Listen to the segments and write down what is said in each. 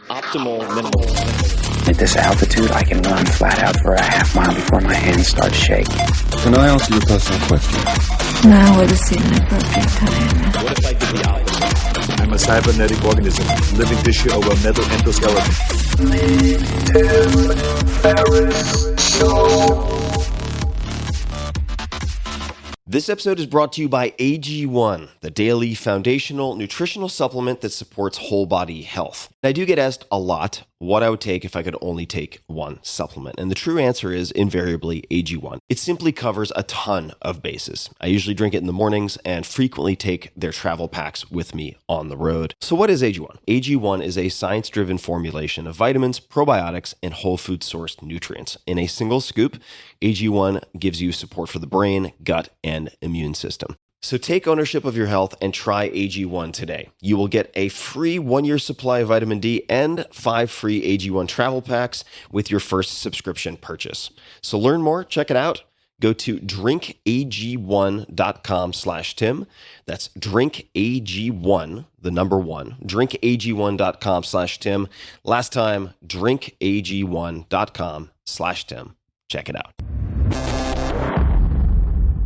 Optimal minimal. At this altitude, I can run flat out for a half mile before my hands start shaking. Can I ask you a personal question? Now would seem an appropriate time. What if I did the opposite? I'm a cybernetic organism, living tissue over metal endoskeleton. This episode is brought to you by AG1, the daily foundational nutritional supplement that supports whole body health. I do get asked a lot what I would take if I could only take one supplement. And the true answer is invariably AG1. It simply covers a ton of bases. I usually drink it in the mornings and frequently take their travel packs with me on the road. So what is AG1? AG1 is a science-driven formulation of vitamins, probiotics, and whole food sourced nutrients. In a single scoop, AG1 gives you support for the brain, gut, and immune system. So take ownership of your health and try AG1 today. You will get a free 1-year supply of vitamin D and 5 free AG1 travel packs with your first subscription purchase. So learn more, check it out. Go to drinkag1.com/Tim. That's drinkag1, the number 1, drinkag1.com/Tim. Last time, drinkag1.com/Tim. Check it out.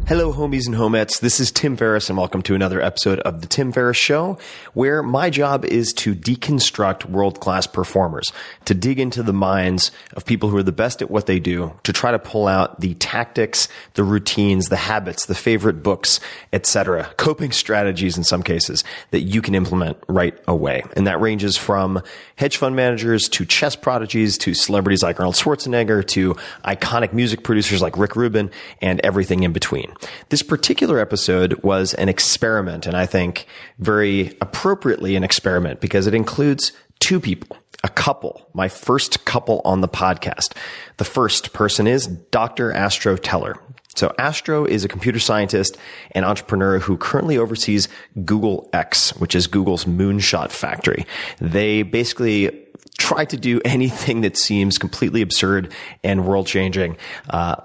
Hello, homies and homettes. This is Tim Ferriss, and welcome to another episode of The Tim Ferriss Show, where my job is to deconstruct world-class performers, to dig into the minds of people who are the best at what they do, to try to pull out the tactics, the routines, the habits, the favorite books, etc., coping strategies in some cases that you can implement right away. And that ranges from hedge fund managers to chess prodigies to celebrities like Arnold Schwarzenegger to iconic music producers like Rick Rubin and everything in between. This particular episode was an experiment, and I think very appropriately an experiment because it includes two people, a couple, my first couple on the podcast. The first person is Dr. Astro Teller. So Astro is a computer scientist and entrepreneur who currently oversees Google X, which is Google's moonshot factory. They basically try to do anything that seems completely absurd and world-changing,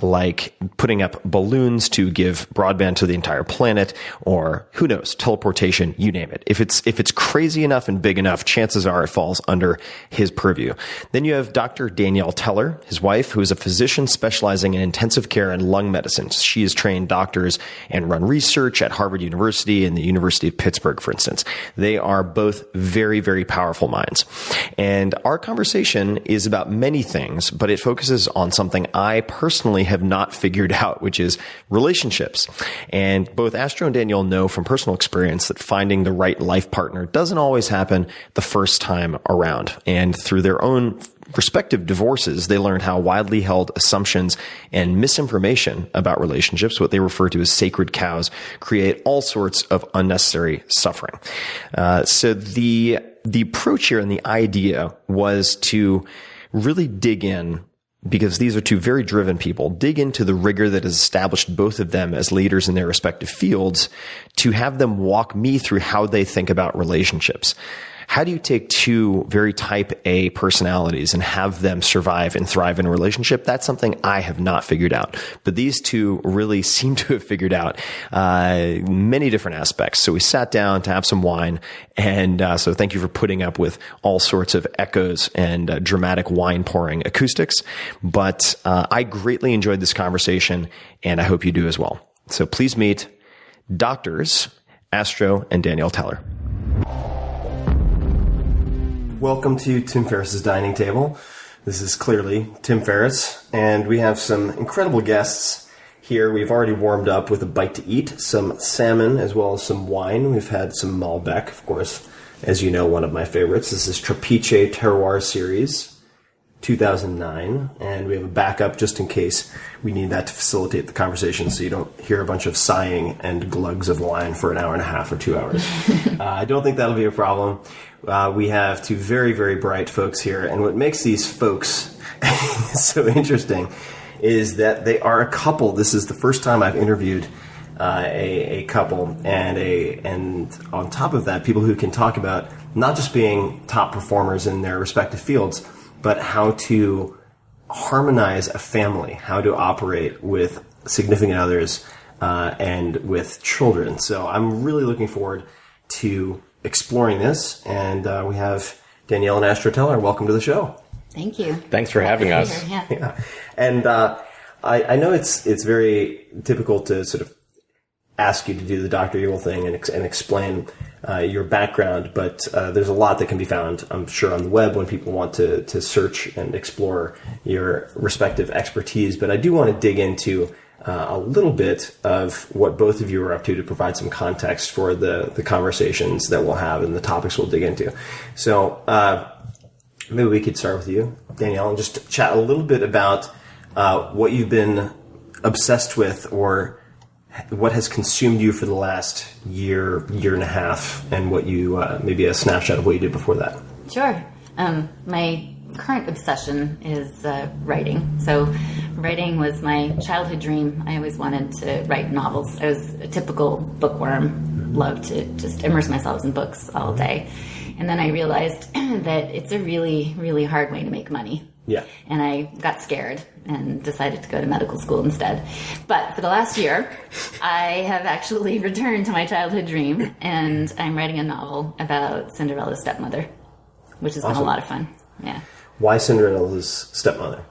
like putting up balloons to give broadband to the entire planet, or who knows, teleportation, you name it. If it's crazy enough and big enough, chances are it falls under his purview. Then you have Dr. Danielle Teller, his wife, who is a physician specializing in intensive care and lung medicine. She has trained doctors and run research at Harvard University and the University of Pittsburgh, for instance. They are both very, very powerful minds. And our conversation is about many things, but it focuses on something I personally have not figured out, which is relationships. And both Astro and Danielle know from personal experience that finding the right life partner doesn't always happen the first time around. And through their own respective divorces, they learned how widely held assumptions and misinformation about relationships, what they refer to as sacred cows, create all sorts of unnecessary suffering. So the approach here and the idea was to really dig in, because these are two very driven people, dig into the rigor that has established both of them as leaders in their respective fields, to have them walk me through how they think about relationships. How do you take two very type A personalities and have them survive and thrive in a relationship? That's something I have not figured out. But these two really seem to have figured out many different aspects. So we sat down to have some wine. And so thank you for putting up with all sorts of echoes and dramatic wine pouring acoustics. But I greatly enjoyed this conversation, and I hope you do as well. So please meet Doctors Astro and Danielle Teller. Welcome to Tim Ferriss's Dining Table. This is clearly Tim Ferriss, and we have some incredible guests here. We've already warmed up with a bite to eat, some salmon as well as some wine. We've had some Malbec, of course, as you know, one of my favorites. This is Trapiche Terroir Series, 2009, and we have a backup just in case we need that to facilitate the conversation so you don't hear a bunch of sighing and glugs of wine for an hour and a half or 2 hours. I don't think that'll be a problem. We have two very, very bright folks here, and what makes these folks so interesting is that they are a couple. This is the first time I've interviewed a couple, and on top of that, people who can talk about not just being top performers in their respective fields, but how to harmonize a family, how to operate with significant others and with children. So I'm really looking forward to exploring this, and we have Danielle and Astro Teller, welcome to the show. Thank you. Thanks for having us. Yeah. And I know it's very typical to sort of ask you to do the Dr. Evil thing and explain your background, but there's a lot that can be found, I'm sure, on the web when people want to search and explore your respective expertise. But I do want to dig into a little bit of what both of you are up to provide some context for the conversations that we'll have and the topics we'll dig into. So maybe we could start with you, Danielle, and just chat a little bit about what you've been obsessed with or what has consumed you for the last year and a half, and what you maybe a snapshot of what you did before that. Sure. My current obsession is writing. So writing was my childhood dream. I always wanted to write novels. I was a typical bookworm, loved to just immerse myself in books all day. And then I realized that it's a really, really hard way to make money. Yeah. And I got scared and decided to go to medical school instead. But for the last year, I have actually returned to my childhood dream, and I'm writing a novel about Cinderella's stepmother, which has been a lot of fun. Yeah. Why Cinderella's stepmother?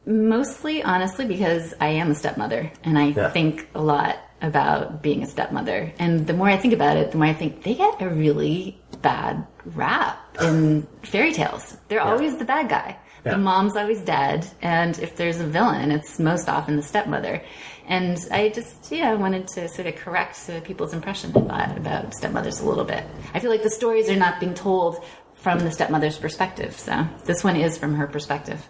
Mostly, honestly, because I am a stepmother, and I think a lot about being a stepmother. And the more I think about it, the more I think they get a really bad rap in fairy tales. They're always the bad guy. Yeah. The mom's always dead, and if there's a villain, it's most often the stepmother. And I just, wanted to sort of correct people's impression about stepmothers a little bit. I feel like the stories are not being told from the stepmother's perspective, so this one is from her perspective.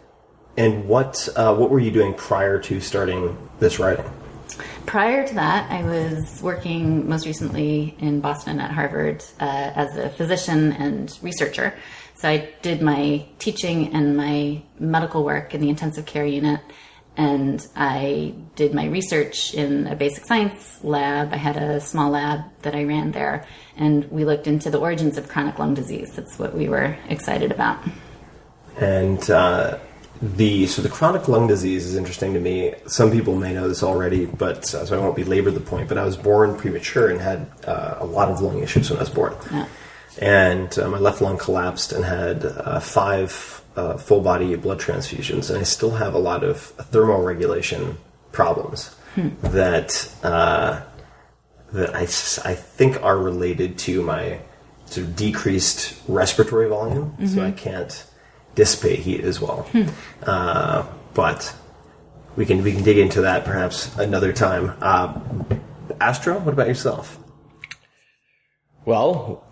And what were you doing prior to starting this writing? Prior to that, I was working most recently in Boston at Harvard as a physician and researcher. So I did my teaching and my medical work in the intensive care unit, and I did my research in a basic science lab. I had a small lab that I ran there, and we looked into the origins of chronic lung disease. That's what we were excited about. And the chronic lung disease is interesting to me. Some people may know this already, but so I won't belabor the point. But I was born premature and had a lot of lung issues when I was born. Yeah. And my left lung collapsed and had 5 full body blood transfusions, and I still have a lot of thermoregulation problems that I think are related to my sort of decreased respiratory volume, so I can't dissipate heat as well. But we can dig into that perhaps another time. Astro, what about yourself? Well,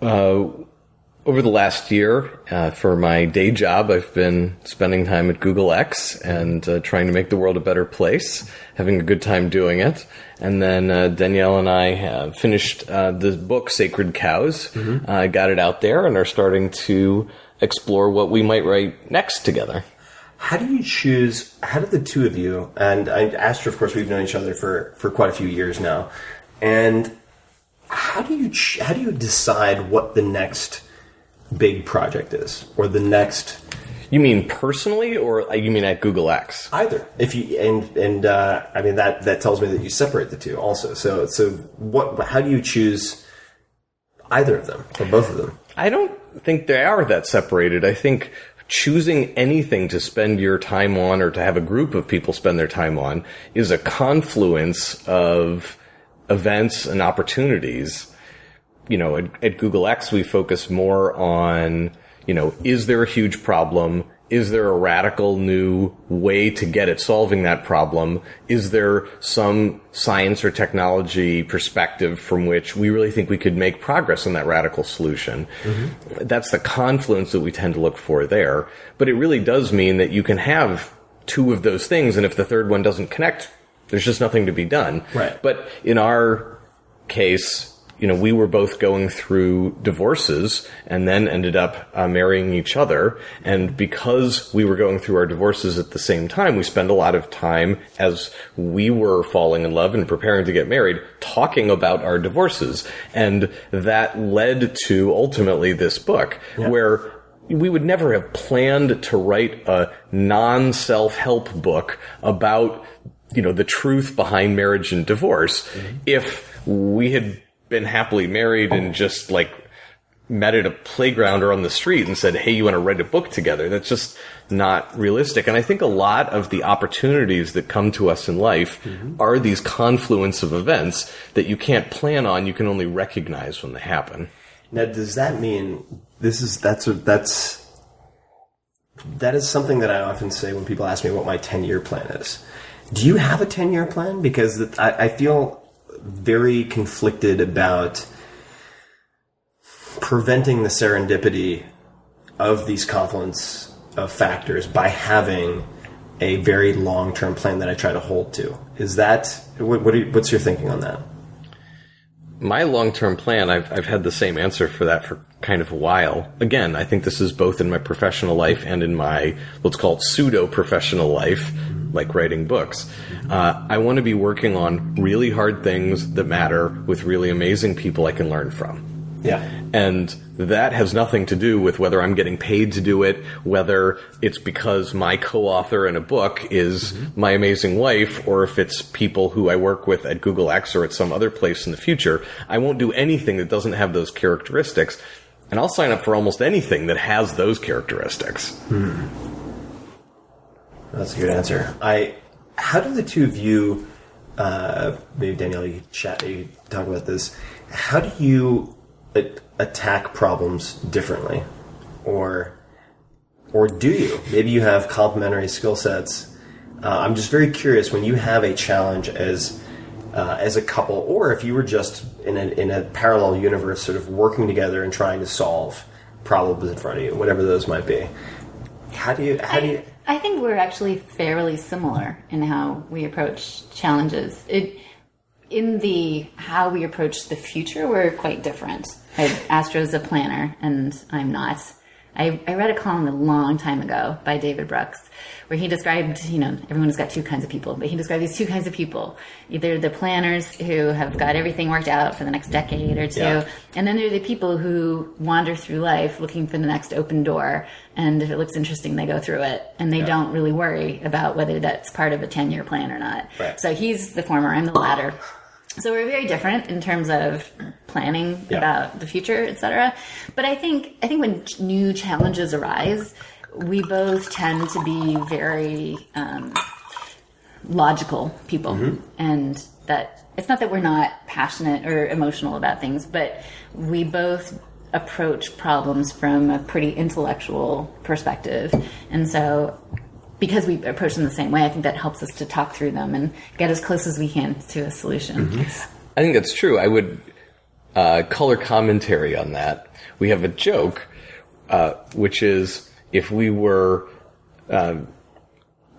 over the last year, for my day job, I've been spending time at Google X and trying to make the world a better place, having a good time doing it. And then Danielle and I have finished the book, Sacred Cows, got it out there, and are starting to explore what we might write next together. How do the two of you, and Astro, of course, we've known each other for quite a few years now, and how do you decide what the next big project is, or the next? You mean personally, or you mean at Google X? Either. If you I mean that tells me that you separate the two also. So what? How do you choose either of them or both of them? I don't think they are that separated. I think choosing anything to spend your time on, or to have a group of people spend their time on, is a confluence of events and opportunities. At Google X, we focus more on, is there a huge problem? Is there a radical new way to get at solving that problem? Is there some science or technology perspective from which we really think we could make progress on that radical solution? That's the confluence that we tend to look for there. But it really does mean that you can have 2 of those things, and if the third one doesn't connect, there's just nothing to be done. Right. But in our case, we were both going through divorces and then ended up marrying each other. And because we were going through our divorces at the same time, we spent a lot of time, as we were falling in love and preparing to get married, talking about our divorces. And that led to ultimately this book, where we would never have planned to write a non-self-help book about, the truth behind marriage and divorce if we had been happily married and just met at a playground or on the street and said, hey, you want to write a book together? That's just not realistic. And I think a lot of the opportunities that come to us in life are these confluence of events that you can't plan on, you can only recognize when they happen. Now, does that mean that is something that I often say when people ask me what my 10-year plan is. Do you have a 10-year plan? Because I feel very conflicted about preventing the serendipity of these confluence of factors by having a very long-term plan that I try to hold to. Is that what's your thinking on that? My long-term plan, I've had the same answer for that for kind of a while. Again, I think this is both in my professional life and in my, let's call it pseudo-professional life, like writing books. I want to be working on really hard things that matter with really amazing people I can learn from. Yeah. And that has nothing to do with whether I'm getting paid to do it, whether it's because my co-author in a book is my amazing wife, or if it's people who I work with at Google X or at some other place in the future. I won't do anything that doesn't have those characteristics. And I'll sign up for almost anything that has those characteristics. That's a good answer. How do the two of you, maybe Danielle, you talk about this. How do you attack problems differently, or do you? Maybe you have complementary skill sets. I'm just very curious, when you have a challenge as a couple, or if you were just in a parallel universe, sort of working together and trying to solve problems in front of you, whatever those might be. How do you? I think we're actually fairly similar in how we approach challenges. In the how we approach the future, we're quite different. Astro's a planner, and I'm not. I read a column a long time ago by David Brooks where he described, everyone has got two kinds of people, but he described these two kinds of people. Either the planners who have got everything worked out for the next decade or two, and then there are the people who wander through life looking for the next open door, and if it looks interesting, they go through it, and they don't really worry about whether that's part of a 10-year plan or not. Right. So he's the former, I'm the latter. So we're very different in terms of planning about the future, etc. But I think when new challenges arise, we both tend to be very logical people, and that it's not that we're not passionate or emotional about things, but we both approach problems from a pretty intellectual perspective, and so because we approach them the same way, I think that helps us to talk through them and get as close as we can to a solution. I think that's true. I would color commentary on that. We have a joke, which is if we were World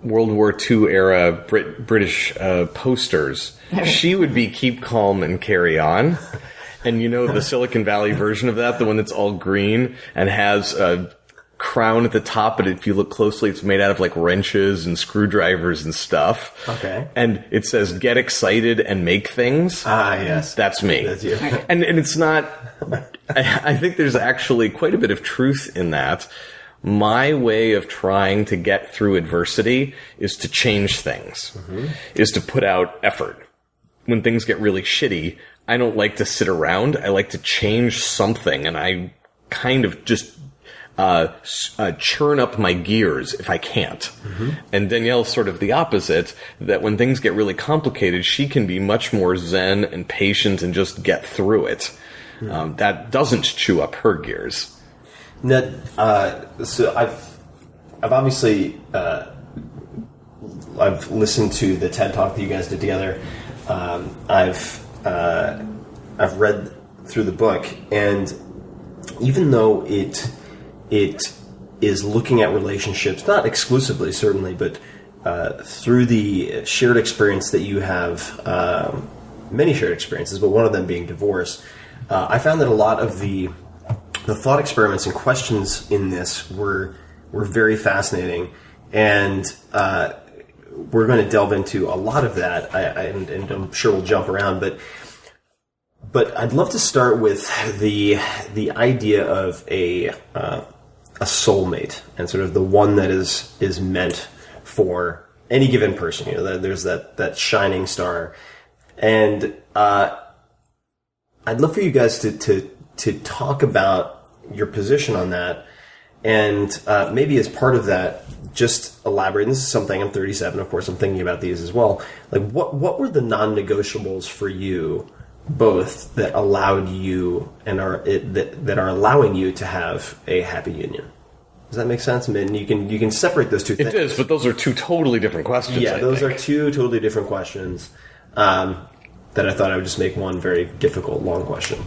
War II era British posters, she would be keep calm and carry on. And the Silicon Valley version of that, the one that's all green and has a crown at the top, but if you look closely, it's made out of like wrenches and screwdrivers and stuff. Okay. And it says, get excited and make things. Ah, yes. That's me. That's you. And it's not, I think there's actually quite a bit of truth in that. My way of trying to get through adversity is to change things, is to put out effort. When things get really shitty, I don't like to sit around. I like to change something, and I kind of just churn up my gears if I can't. And Danielle's sort of the opposite, that when things get really complicated, she can be much more zen and patient and just get through it. That doesn't chew up her gears. Ned, so I've obviously I've listened to the TED Talk that you guys did together. I've read through the book, and even though it is looking at relationships, not exclusively, certainly, but through the shared experience that you have, many shared experiences, but one of them being divorce, I found that a lot of the thought experiments and questions in this were very fascinating, and we're going to delve into a lot of that, and I'm sure we'll jump around, but I'd love to start with the idea of a soulmate, and sort of the one that is meant for any given person. There's that shining star, and I'd love for you guys to talk about your position on that. And maybe as part of that, just elaborate. And this is something, I'm 37, of course, I'm thinking about these as well. Like, what were the non-negotiables for you, both that allowed you and that are allowing you to have a happy union? Does that make sense? I mean, you can separate those two things. It is, but those are two totally different questions. Yeah, those are two totally different questions. That I thought I would just make one very difficult, long question.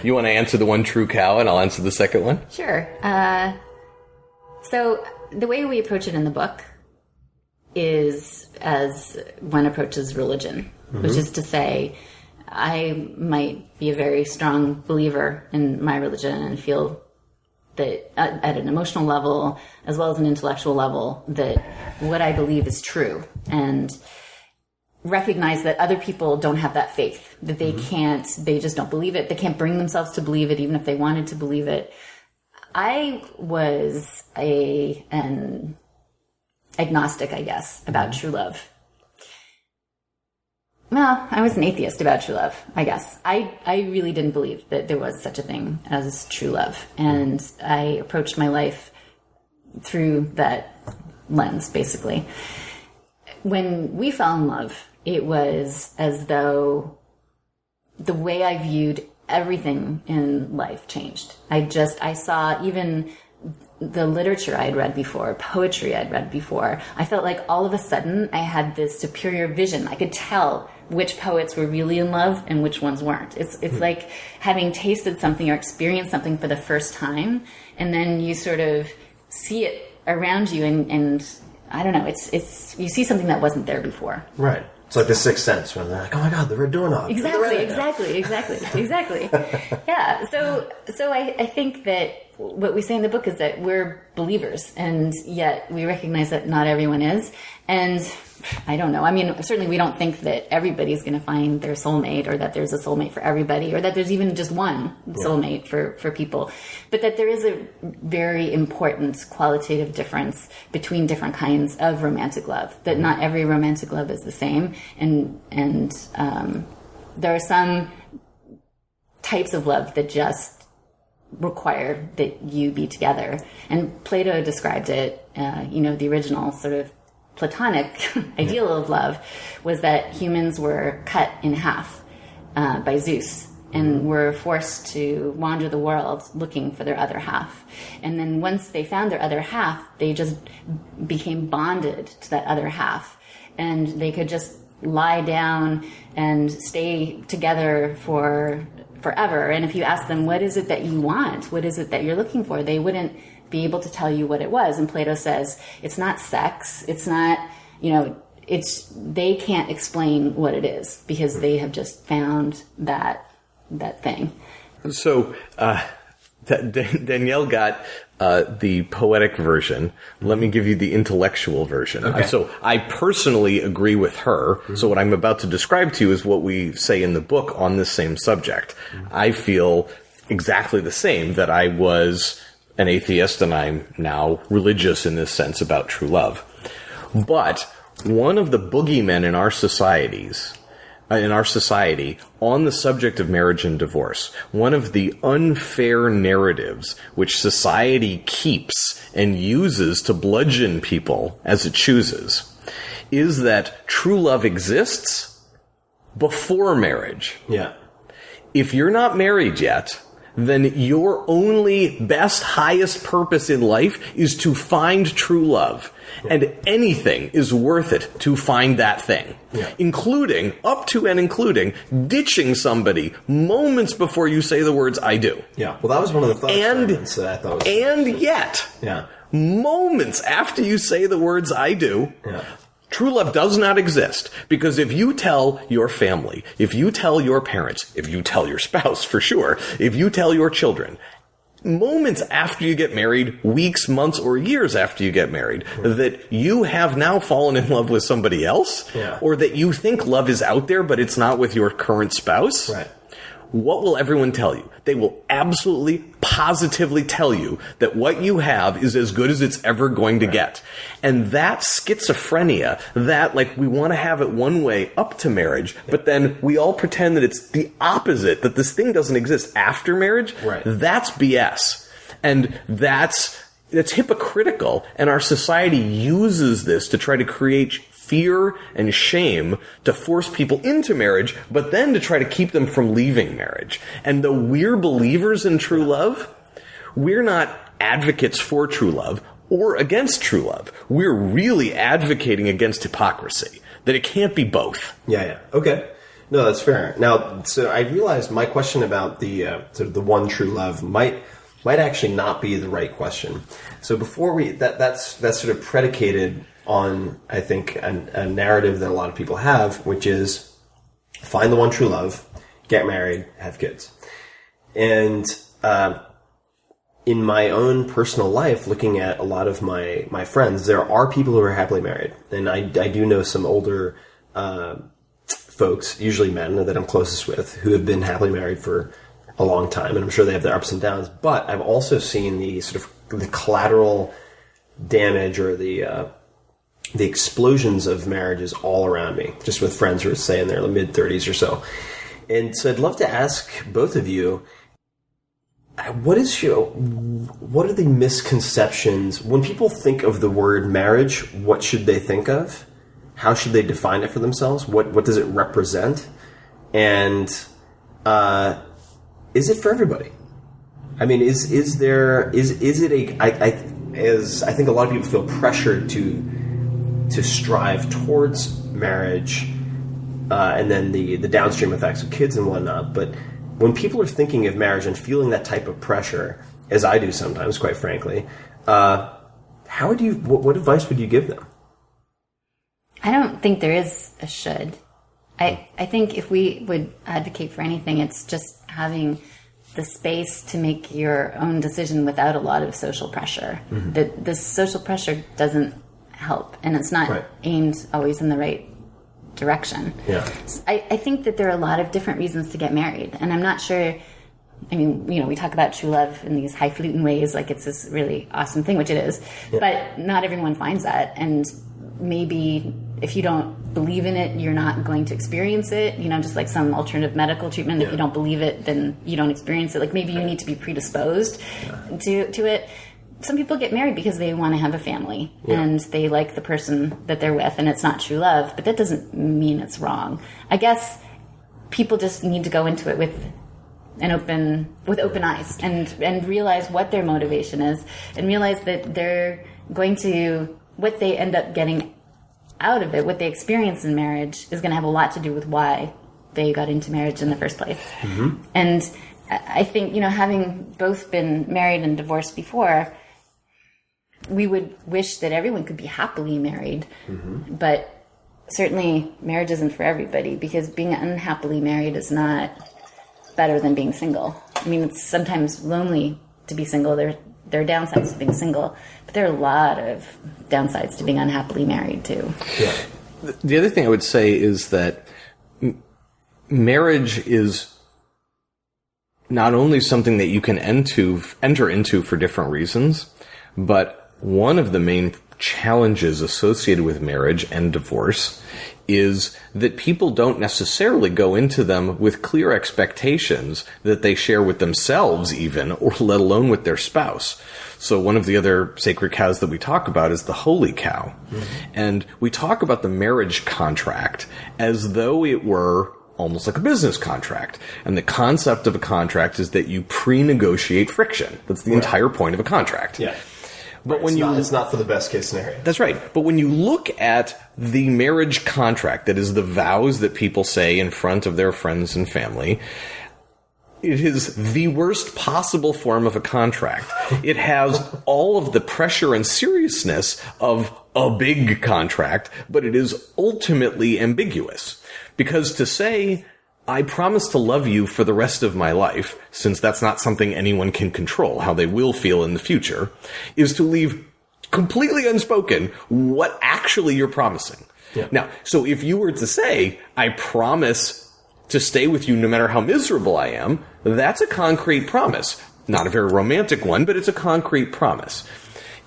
You want to answer the one true cow, and I'll answer the second one? Sure. So the way we approach it in the book is as one approaches religion, which is to say, I might be a very strong believer in my religion and feel that at an emotional level, as well as an intellectual level, that what I believe is true, and recognize that other people don't have that faith, that they they just don't believe it. They can't bring themselves to believe it, even if they wanted to believe it. I was an agnostic, I guess, about true love. Well, I was an atheist about true love, I guess. I really didn't believe that there was such a thing as true love. And I approached my life through that lens, basically. When we fell in love, it was as though the way I viewed everything in life changed. I saw even the literature I'd read before, poetry I'd read before. I felt like all of a sudden I had this superior vision. I could tell which poets were really in love and which ones weren't. It's like having tasted something or experienced something for the first time, and then you sort of see it around you, and I don't know, it's you see something that wasn't there before. Right. It's like the Sixth Sense when they're like, oh my God, the red doorknob. Exactly. Yeah. So I think that what we say in the book is that we're believers, and yet we recognize that not everyone is. And I don't know. I mean, certainly we don't think that everybody's going to find their soulmate, or that there's a soulmate for everybody, or that there's even just one soulmate for people. But that there is a very important qualitative difference between different kinds of romantic love, that not every romantic love is the same. And there are some types of love that just require that you be together. And Plato described it, the original sort of Platonic ideal of love was that humans were cut in half by Zeus and were forced to wander the world looking for their other half. And then once they found their other half, they just became bonded to that other half, and they could just lie down and stay together forever. And if you ask them, what is it that you want? What is it that you're looking for? They wouldn't be able to tell you what it was. And Plato says, it's not sex. It's not, they can't explain what it is because they have just found that thing. So, Danielle got the poetic version. Let me give you the intellectual version. Okay. So I personally agree with her. So what I'm about to describe to you is what we say in the book on this same subject. I feel exactly the same, that I was an atheist and I'm now religious in this sense about true love. But one of the boogeymen in our society on the subject of marriage and divorce, one of the unfair narratives which society keeps and uses to bludgeon people as it chooses, is that true love exists before marriage. Yeah. If you're not married yet, then your only best, highest purpose in life is to find true love. And anything is worth it to find that thing. Yeah. Including ditching somebody moments before you say the words, I do. Yeah. Well, that was one of the thought experiments that I thought was... And yet, moments after you say the words, I do... Yeah. True love does not exist, because if you tell your family, if you tell your parents, if you tell your spouse for sure, if you tell your children, moments after you get married, weeks, months, or years after you get married, that you have now fallen in love with somebody else, or that you think love is out there but it's not with your current spouse, what will everyone tell you? They will absolutely, positively tell you that what you have is as good as it's ever going to get. And that schizophrenia, that like we want to have it one way up to marriage, but then we all pretend that it's the opposite, that this thing doesn't exist after marriage. Right. That's BS. And that's hypocritical. And our society uses this to try to create fear and shame to force people into marriage, but then to try to keep them from leaving marriage. And though we're believers in true love, we're not advocates for true love or against true love. We're really advocating against hypocrisy, that it can't be both. Yeah. Okay. No, that's fair. Now, so I realized my question about the sort of the one true love might actually not be the right question. So before that's sort of predicated on, I think, a narrative that a lot of people have, which is find the one true love, get married, have kids. And in my own personal life, looking at a lot of my friends, there are people who are happily married. And I do know some older folks, usually men that I'm closest with, who have been happily married for a long time. And I'm sure they have their ups and downs. But I've also seen the sort of the collateral damage or the explosions of marriages all around me, just with friends who are, say, in their mid-30s or so. And so I'd love to ask both of you, what are the misconceptions? When people think of the word marriage, what should they think of? How should they define it for themselves? What does it represent? And is it for everybody? I mean, I think a lot of people feel pressured to strive towards marriage, and then the downstream effects of kids and whatnot. But when people are thinking of marriage and feeling that type of pressure, as I do sometimes, quite frankly, what advice would you give them? I don't think there is a should. I think if we would advocate for anything, it's just having the space to make your own decision without a lot of social pressure. Mm-hmm. The social pressure doesn't help, and it's not aimed always in the right direction. Yeah. I think that there are a lot of different reasons to get married, and I'm not sure. I mean, we talk about true love in these highfalutin ways, like it's this really awesome thing, which it is, but not everyone finds that, and maybe if you don't believe in it, you're not going to experience it, just like some alternative medical treatment. If you don't believe it, then you don't experience it. Like maybe you need to be predisposed to it. Some people get married because they want to have a family and they like the person that they're with, and it's not true love, but that doesn't mean it's wrong. I guess people just need to go into it with open eyes and realize what their motivation is, and realize that they're going to, what they end up getting out of it, what they experience in marriage is going to have a lot to do with why they got into marriage in the first place. Mm-hmm. And I think, having both been married and divorced before, we would wish that everyone could be happily married, but certainly marriage isn't for everybody, because being unhappily married is not better than being single. I mean, it's sometimes lonely to be single. There are downsides to being single, but there are a lot of downsides to being unhappily married too. Yeah. The other thing I would say is that marriage is not only something that you can enter into for different reasons, but one of the main challenges associated with marriage and divorce is that people don't necessarily go into them with clear expectations that they share with themselves even, or let alone with their spouse. So one of the other sacred cows that we talk about is the holy cow. Mm-hmm. And we talk about the marriage contract as though it were almost like a business contract. And the concept of a contract is that you pre-negotiate friction. That's the entire point of a contract. Yeah. But it's not for the best case scenario. That's right. But when you look at the marriage contract, that is the vows that people say in front of their friends and family, it is the worst possible form of a contract. It has all of the pressure and seriousness of a big contract, but it is ultimately ambiguous. Because to say, I promise to love you for the rest of my life, since that's not something anyone can control, how they will feel in the future, is to leave completely unspoken what actually you're promising. Yeah. Now, so if you were to say, I promise to stay with you no matter how miserable I am, that's a concrete promise. Not a very romantic one, but it's a concrete promise.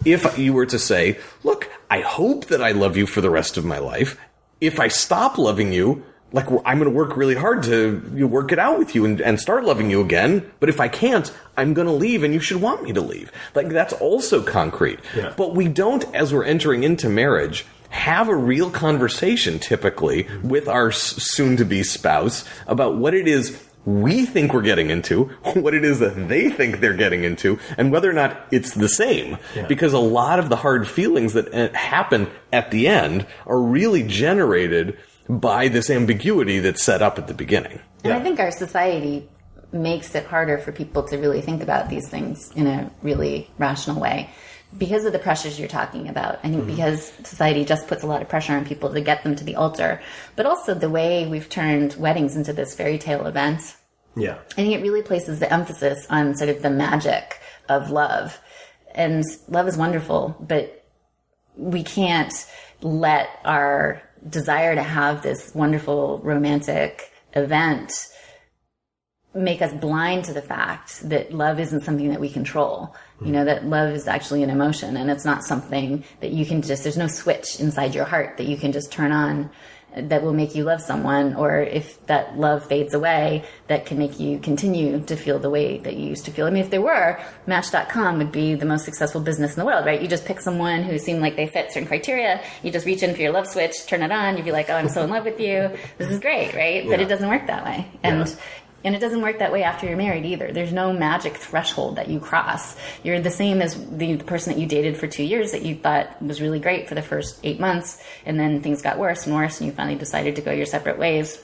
If you were to say, look, I hope that I love you for the rest of my life. If I stop loving you, like, I'm going to work really hard to work it out with you and start loving you again. But if I can't, I'm going to leave and you should want me to leave. Like, that's also concrete. Yeah. But we don't, as we're entering into marriage, have a real conversation typically with our soon-to-be spouse about what it is we think we're getting into, what it is that they think they're getting into, and whether or not it's the same. Yeah. Because a lot of the hard feelings that happen at the end are really generated by this ambiguity that's set up at the beginning. And I think our society makes it harder for people to really think about these things in a really rational way because of the pressures you're talking about. I think because society just puts a lot of pressure on people to get them to the altar, but also the way we've turned weddings into this fairy tale event. Yeah. I think it really places the emphasis on sort of the magic of love. And love is wonderful, but we can't let our desire to have this wonderful romantic event make us blind to the fact that love isn't something that we control. You know, that love is actually an emotion, and it's not something that you can just, there's no switch inside your heart that you can just turn on that will make you love someone, or if that love fades away, that can make you continue to feel the way that you used to feel. I mean, if there were, Match.com would be the most successful business in the world, right? You just pick someone who seemed like they fit certain criteria, you just reach in for your love switch, turn it on, you'd be like, oh, I'm so in love with you, this is great, right? Yeah. But it doesn't work that way. And it doesn't work that way after you're married either. There's no magic threshold that you cross. You're the same as the person that you dated for 2 years that you thought was really great for the first 8 months, and then things got worse and worse, and you finally decided to go your separate ways.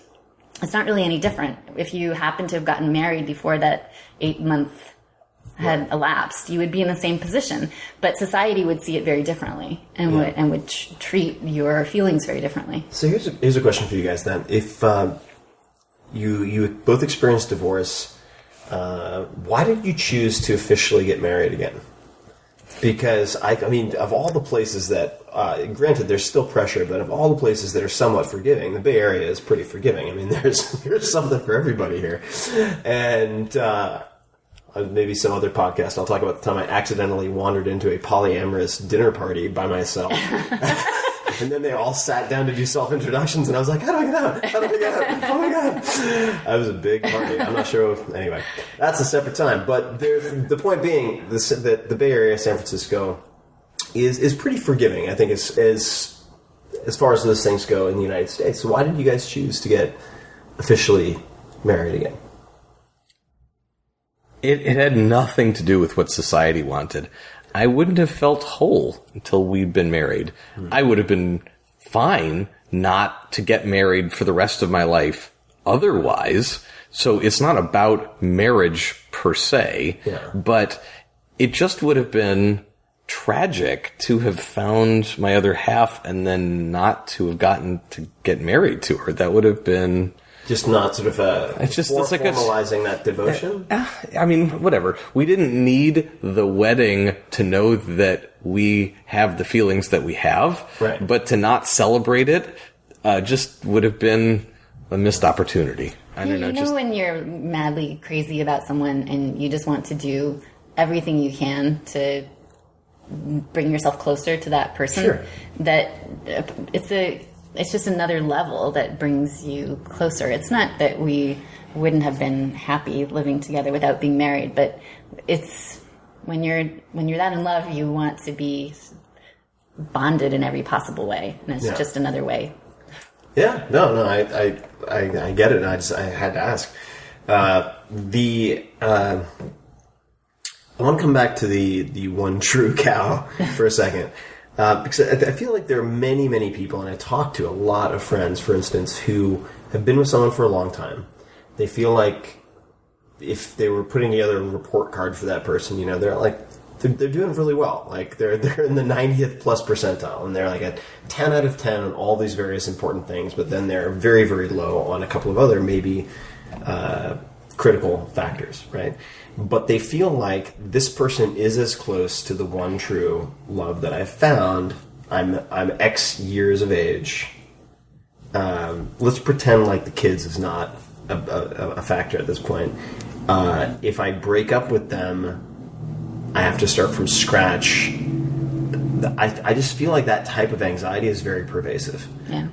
It's not really any different. If you happen to have gotten married before that 8 month had elapsed, you would be in the same position. But society would see it very differently and would treat your feelings very differently. So here's a question for you guys then. If you both experienced divorce, why did you choose to officially get married again? Because, I mean, of all the places that, granted, there's still pressure, but of all the places that are somewhat forgiving, the Bay Area is pretty forgiving. I mean, there's something for everybody here. And maybe some other podcast, I'll talk about the time I accidentally wandered into a polyamorous dinner party by myself. And then they all sat down to do self-introductions, and I was like, how do I get out? How do I get out? Oh my God. That was a big party. I'm not sure anyway, that's a separate time. But the point being that the Bay Area, San Francisco, is pretty forgiving, I think, as far as those things go in the United States. So why did you guys choose to get officially married again? It had nothing to do with what society wanted. I wouldn't have felt whole until we'd been married. I would have been fine not to get married for the rest of my life otherwise. So it's not about marriage per se, but it just would have been tragic to have found my other half and then not to have gotten to get married to her. That would have been... Just not sort of formalizing that devotion? I mean, whatever. We didn't need the wedding to know that we have the feelings that we have. Right. But to not celebrate it just would have been a missed opportunity. I don't know. You know when you're madly crazy about someone and you just want to do everything you can to bring yourself closer to that person? Sure. That it's just another level that brings you closer. It's not that we wouldn't have been happy living together without being married, but it's when you're that in love, you want to be bonded in every possible way, and it's just another way. Yeah, no, I get it. I had to ask. I want to come back to the one true cow for a second. Because I feel like there are many, many people, and I talk to a lot of friends, for instance, who have been with someone for a long time. They feel like if they were putting together a report card for that person, they're doing really well. Like they're in the 90th plus percentile, and they're like a 10 out of 10 on all these various important things, but then they're very, very low on a couple of other maybe critical factors, right? But they feel like this person is as close to the one true love that I've found. I'm X years of age. Let's pretend like the kids is not a factor at this point. If I break up with them, I have to start from scratch. I just feel like that type of anxiety is very pervasive. Yeah.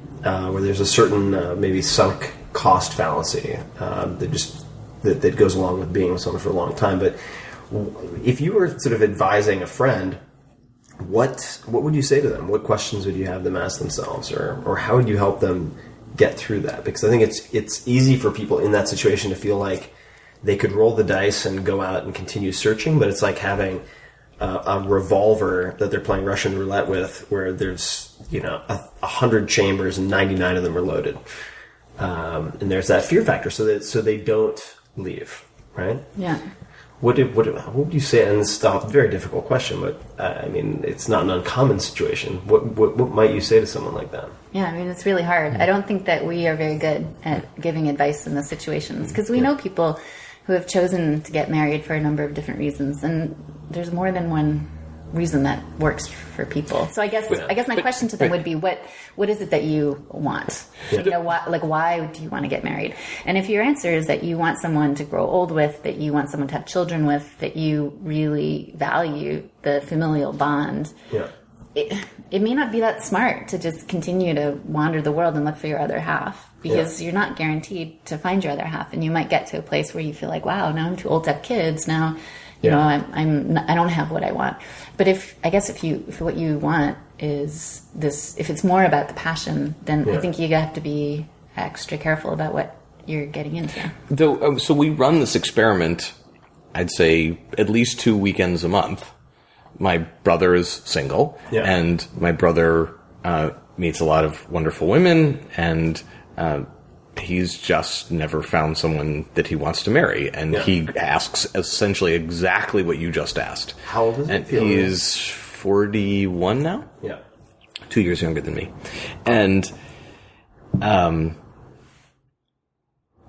Where there's a certain maybe sunk cost fallacy that goes along with being with someone for a long time. But if you were sort of advising a friend, what would you say to them? What questions would you have them ask themselves, or how would you help them get through that? Because I think it's easy for people in that situation to feel like they could roll the dice and go out and continue searching, but it's like having a revolver that they're playing Russian roulette with, where there's 100 chambers and 99 of them are loaded, and there's that fear factor, so they don't leave, right? Yeah. What would you say? And it's a very difficult question, but I mean, it's not an uncommon situation. What might you say to someone like that? Yeah, I mean, it's really hard. I don't think that we are very good at giving advice in those situations, because we know people who have chosen to get married for a number of different reasons, and there's more than one reason that works for people. So I guess my question to them would be, what is it that you want? Yeah. Why do you want to get married? And if your answer is that you want someone to grow old with, that you want someone to have children with, that you really value the familial bond, it may not be that smart to just continue to wander the world and look for your other half, because you're not guaranteed to find your other half, and you might get to a place where you feel like, wow, now I'm too old to have kids. Now, I don't have what I want. But if what you want is this, if it's more about the passion, then I think you have to be extra careful about what you're getting into. Though, so we run this experiment, I'd say at least 2 weekends a month. My brother is single, and my brother meets a lot of wonderful women, and he's just never found someone that he wants to marry. And he asks essentially exactly what you just asked. How old is he? And he's 41 now? Yeah. 2 years younger than me. And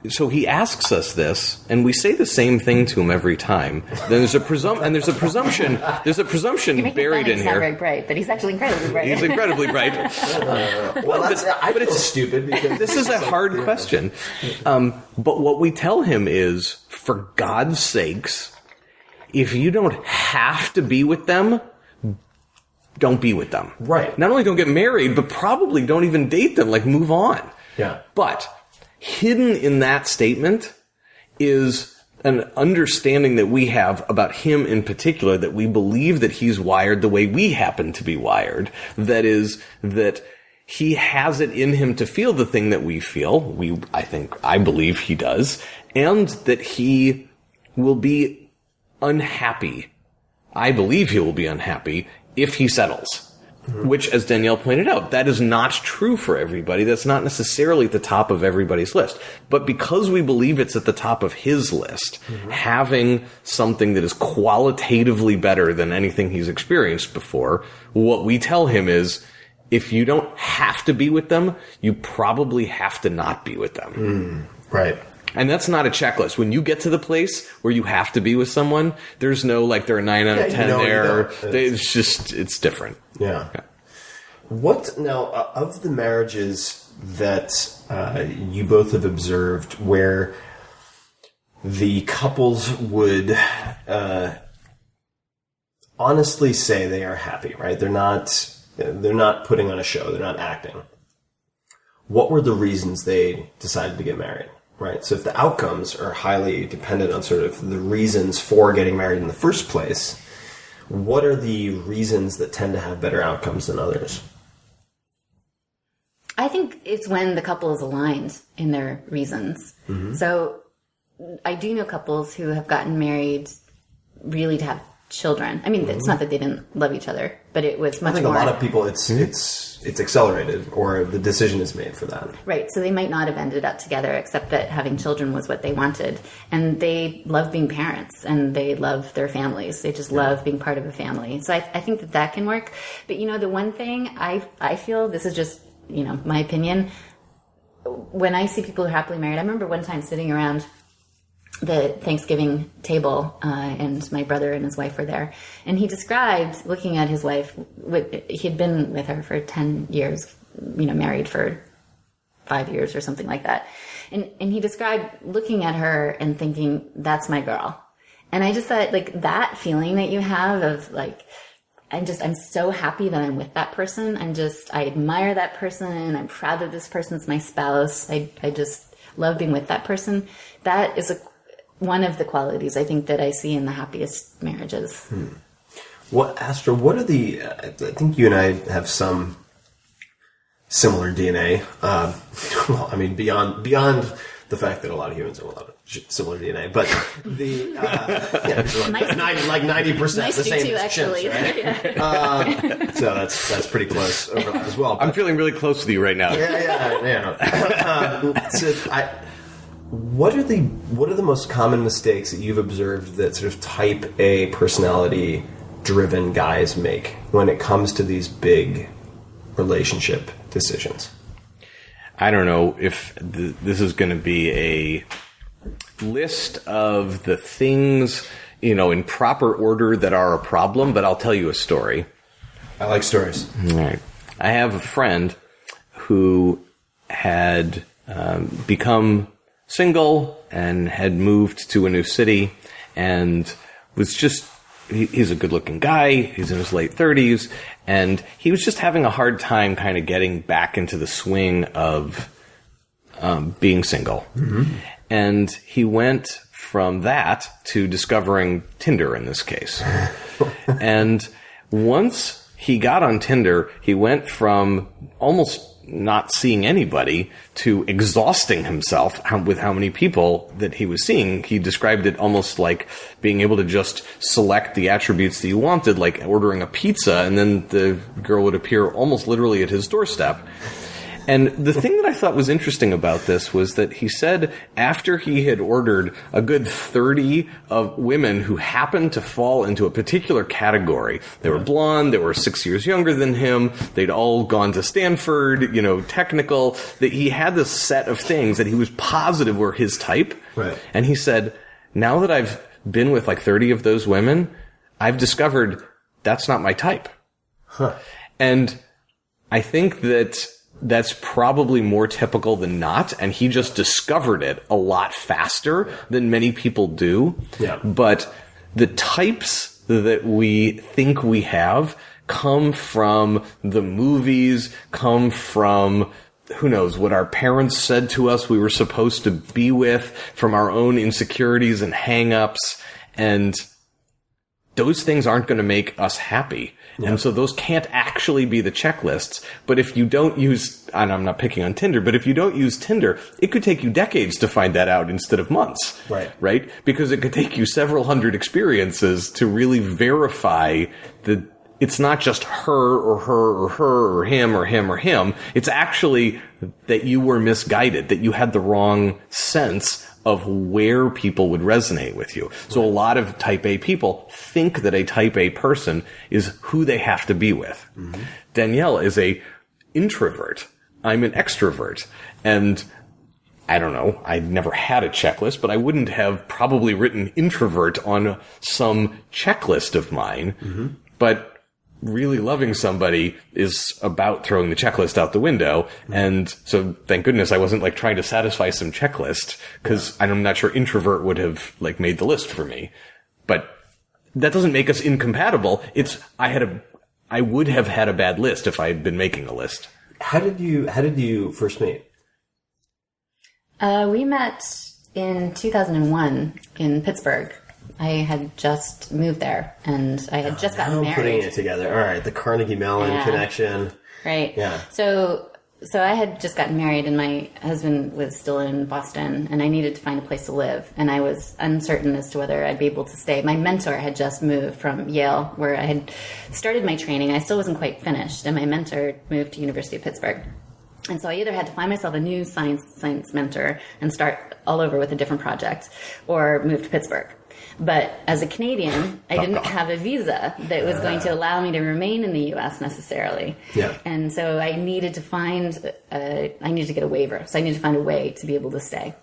so he asks us this, and we say the same thing to him every time. Then there's a presumption buried in he's here. Not very bright, but he's actually incredibly bright. He's incredibly bright. But it's stupid, because this is a hard question. But what we tell him is, for God's sakes, if you don't have to be with them, don't be with them. Right. Not only don't get married, but probably don't even date them. Like, move on. Yeah. But hidden in that statement is an understanding that we have about him in particular, that we believe that he's wired the way we happen to be wired. That is, that he has it in him to feel the thing that we feel. I believe he does. And that he will be unhappy. I believe he will be unhappy if he settles. Which, as Danielle pointed out, that is not true for everybody. That's not necessarily at the top of everybody's list. But because we believe it's at the top of his list, having something that is qualitatively better than anything he's experienced before, what we tell him is, if you don't have to be with them, you probably have to not be with them. Right. And that's not a checklist. When you get to the place where you have to be with someone, there's no, like, there are 9 out of 10 there. It's different. Yeah. What, now, of the marriages that you both have observed where the couples would honestly say they are happy, right? They're not putting on a show. They're not acting. What were the reasons they decided to get married? Right. So if the outcomes are highly dependent on sort of the reasons for getting married in the first place, what are the reasons that tend to have better outcomes than others? I think it's when the couple is aligned in their reasons. So I do know couples who have gotten married really to have children. I mean, it's not that they didn't love each other, but it was much more. I think a lot of people, it's accelerated, or the decision is made for that. Right. So they might not have ended up together, except that having children was what they wanted. And they love being parents, and they love their families. They just love being part of a family. So I think that can work. But, the one thing I feel, this is just, my opinion, when I see people who are happily married, I remember one time sitting around the Thanksgiving table, and my brother and his wife were there. And he described looking at his wife. He'd been with her for 10 years, married for 5 years or something like that. And he described looking at her and thinking, that's my girl. And I just thought, like, that feeling that you have of, like, I'm so happy that I'm with that person. I admire that person. I'm proud that this person's my spouse. I just love being with that person. That is one of the qualities I think that I see in the happiest marriages. Astra, what are I think you and I have some similar DNA. Well, I mean, beyond the fact that a lot of humans have a lot of similar DNA, but like 90% Nice the same too, as actually. chimps, right? So that's pretty close overlap as well. I'm feeling really close with you right now. What are the most common mistakes that you've observed that sort of type A personality driven guys make when it comes to these big relationship decisions? I don't know if this is going to be a list of the things, in proper order that are a problem, but I'll tell you a story. I like stories. All right. I have a friend who had become single and had moved to a new city and was just, he's a good-looking guy, he's in his late 30s, and he was just having a hard time kind of getting back into the swing of being single. Mm-hmm. And he went from that to discovering Tinder in this case. And once he got on Tinder, he went from almost not seeing anybody to exhausting himself with how many people that he was seeing. He described it almost like being able to just select the attributes that you wanted, like ordering a pizza, and then the girl would appear almost literally at his doorstep. And the thing that I thought was interesting about this was that he said after he had ordered a good 30 of women who happened to fall into a particular category, they were blonde, they were 6 years younger than him, they'd all gone to Stanford, technical, that he had this set of things that he was positive were his type. Right. And he said, now that I've been with like 30 of those women, I've discovered that's not my type. Huh. And I think that's probably more typical than not, and he just discovered it a lot faster than many people do. Yeah. But the types that we think we have come from the movies, come from, who knows, what our parents said to us we were supposed to be with, from our own insecurities and hang-ups, and those things aren't going to make us happy. Yeah. And so those can't actually be the checklists. But if you don't use, and I'm not picking on Tinder, but if you don't use Tinder, it could take you decades to find that out instead of months. Right. Right? Because it could take you several hundred experiences to really verify that it's not just her or her or her or him or him or him. It's actually that you were misguided, that you had the wrong sense of where people would resonate with you. So a lot of type A people think that a type A person is who they have to be with. Mm-hmm. Danielle is a introvert. I'm an extrovert. And I don't know, I never had a checklist, but I wouldn't have probably written introvert on some checklist of mine. Mm-hmm. But really loving somebody is about throwing the checklist out the window. And so thank goodness I wasn't like trying to satisfy some checklist, because I'm not sure introvert would have like made the list for me. But that doesn't make us incompatible. It's, I would have had a bad list if I had been making a list. How did you first meet? We met in 2001 in Pittsburgh. I had just moved there, and I had just gotten married. Putting it together. All right, the Carnegie Mellon connection. Right. Yeah. So I had just gotten married, and my husband was still in Boston, and I needed to find a place to live, and I was uncertain as to whether I'd be able to stay. My mentor had just moved from Yale, where I had started my training. I still wasn't quite finished, and my mentor moved to University of Pittsburgh. And so I either had to find myself a new science mentor and start all over with a different project, or move to Pittsburgh. But as a Canadian, I didn't have a visa that was going to allow me to remain in the U.S. necessarily. Yeah. And so I needed to get a waiver. So I needed to find a way to be able to stay.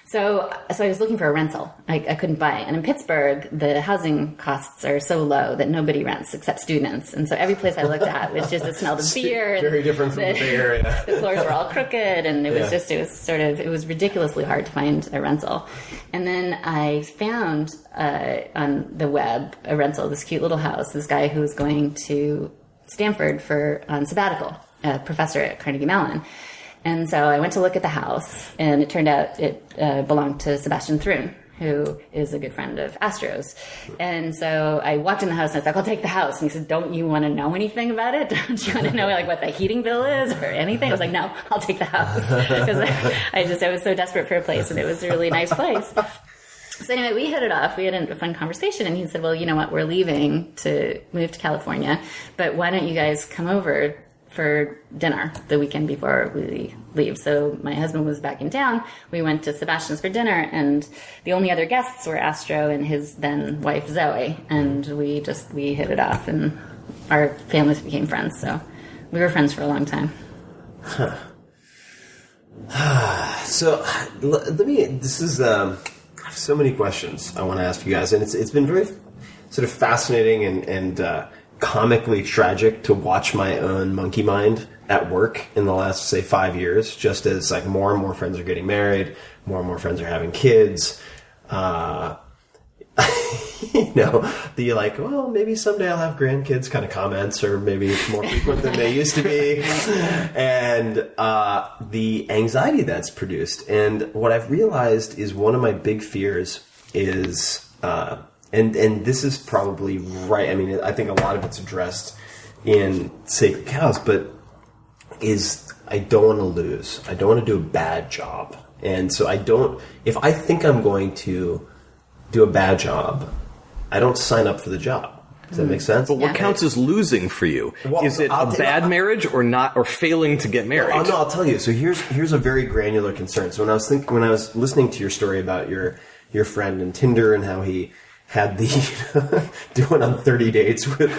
So I was looking for a rental. I couldn't buy it. And in Pittsburgh, the housing costs are so low that nobody rents except students. And so every place I looked at was just, it smelled of beer. Very different from the Bay Area. The floors were all crooked, and it was ridiculously hard to find a rental. And then I found on the web a rental, this cute little house, this guy who was going to Stanford on sabbatical, a professor at Carnegie Mellon. And so I went to look at the house, and it turned out it belonged to Sebastian Thrun, who is a good friend of Astro's. And so I walked in the house, and I was like, I'll take the house. And he said, don't you want to know anything about it? Don't you want to know like what the heating bill is or anything? I was like, no, I'll take the house. Because I was so desperate for a place, and it was a really nice place. So anyway, we hit it off. We had a fun conversation, and he said, well, you know what? We're leaving to move to California, but why don't you guys come over for dinner the weekend before we leave? So my husband was back in town. We went to Sebastian's for dinner, and the only other guests were Astro and his then wife Zoe, and we hit it off, and our families became friends. So we were friends for a long time. So let me. This is. I have so many questions I want to ask you guys, and it's been very sort of fascinating and comically tragic to watch my own monkey mind at work in the last, say, 5 years, just as like more and more friends are getting married, more and more friends are having kids. The like, well, maybe someday I'll have grandkids kind of comments, or maybe it's more frequent than they used to be. And the anxiety that's produced. And what I've realized is one of my big fears is... And this is probably right. I mean, I think a lot of it's addressed in Sacred Cows, but I don't want to lose. I don't want to do a bad job. And so if I think I'm going to do a bad job, I don't sign up for the job. Does that make sense? But what counts as losing for you? Well, is it a bad marriage or not, or failing to get married? No, I'll tell you. So here's a very granular concern. So when I was listening to your story about your friend and Tinder and how he had the doing on 30 dates with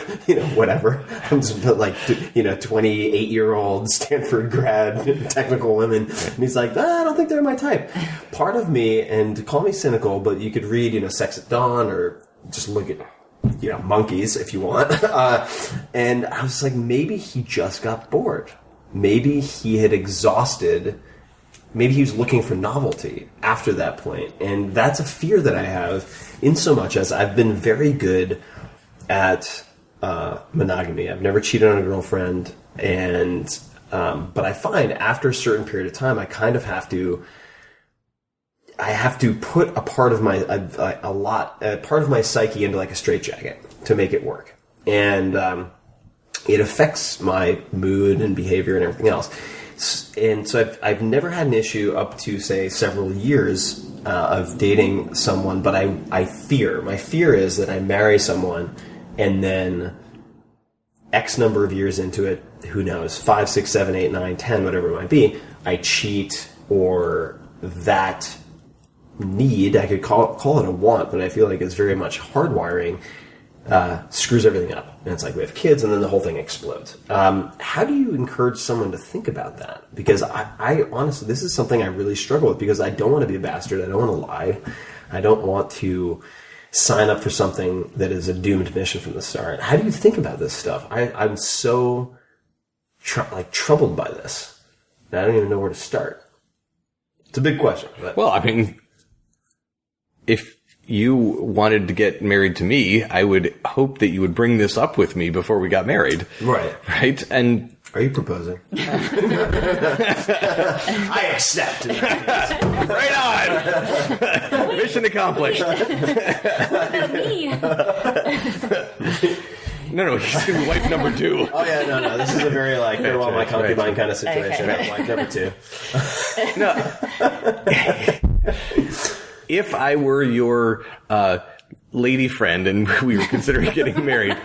whatever, I'm just like 28-year-old Stanford grad technical women, and he's like, I don't think they're my type. Part of me, and call me cynical, but you could read Sex at Dawn or just look at monkeys if you want, and I was like, maybe he just got bored, maybe he had exhausted. Maybe he was looking for novelty after that point. And that's a fear that I have, in so much as I've been very good at monogamy. I've never cheated on a girlfriend, and but I find after a certain period of time, I kind of have to put a part of my part of my psyche into like a straitjacket to make it work, and it affects my mood and behavior and everything else. And so I've never had an issue up to, say, several years of dating someone, but my fear is that I marry someone and then X number of years into it, who knows, 5, 6, 7, 8, 9, 10, whatever it might be, I cheat, or that need, I could call it a want, but I feel like it's very much hardwiring, screws everything up. And it's like we have kids, and then the whole thing explodes. How do you encourage someone to think about that? Because I honestly, this is something I really struggle with, because I don't want to be a bastard. I don't want to lie. I don't want to sign up for something that is a doomed mission from the start. How do you think about this stuff? I'm so troubled by this. And I don't even know where to start. It's a big question. But. Well, I mean, if you wanted to get married to me, I would hope that you would bring this up with me before we got married. Right. Right? And are you proposing? I accept. Right on! Mission accomplished. Me. No, he's going to be wife number 2. Oh, yeah, no. This is a very, farewell my concubine kind of situation. Okay. Wife number 2. No. If I were your lady friend and we were considering getting married,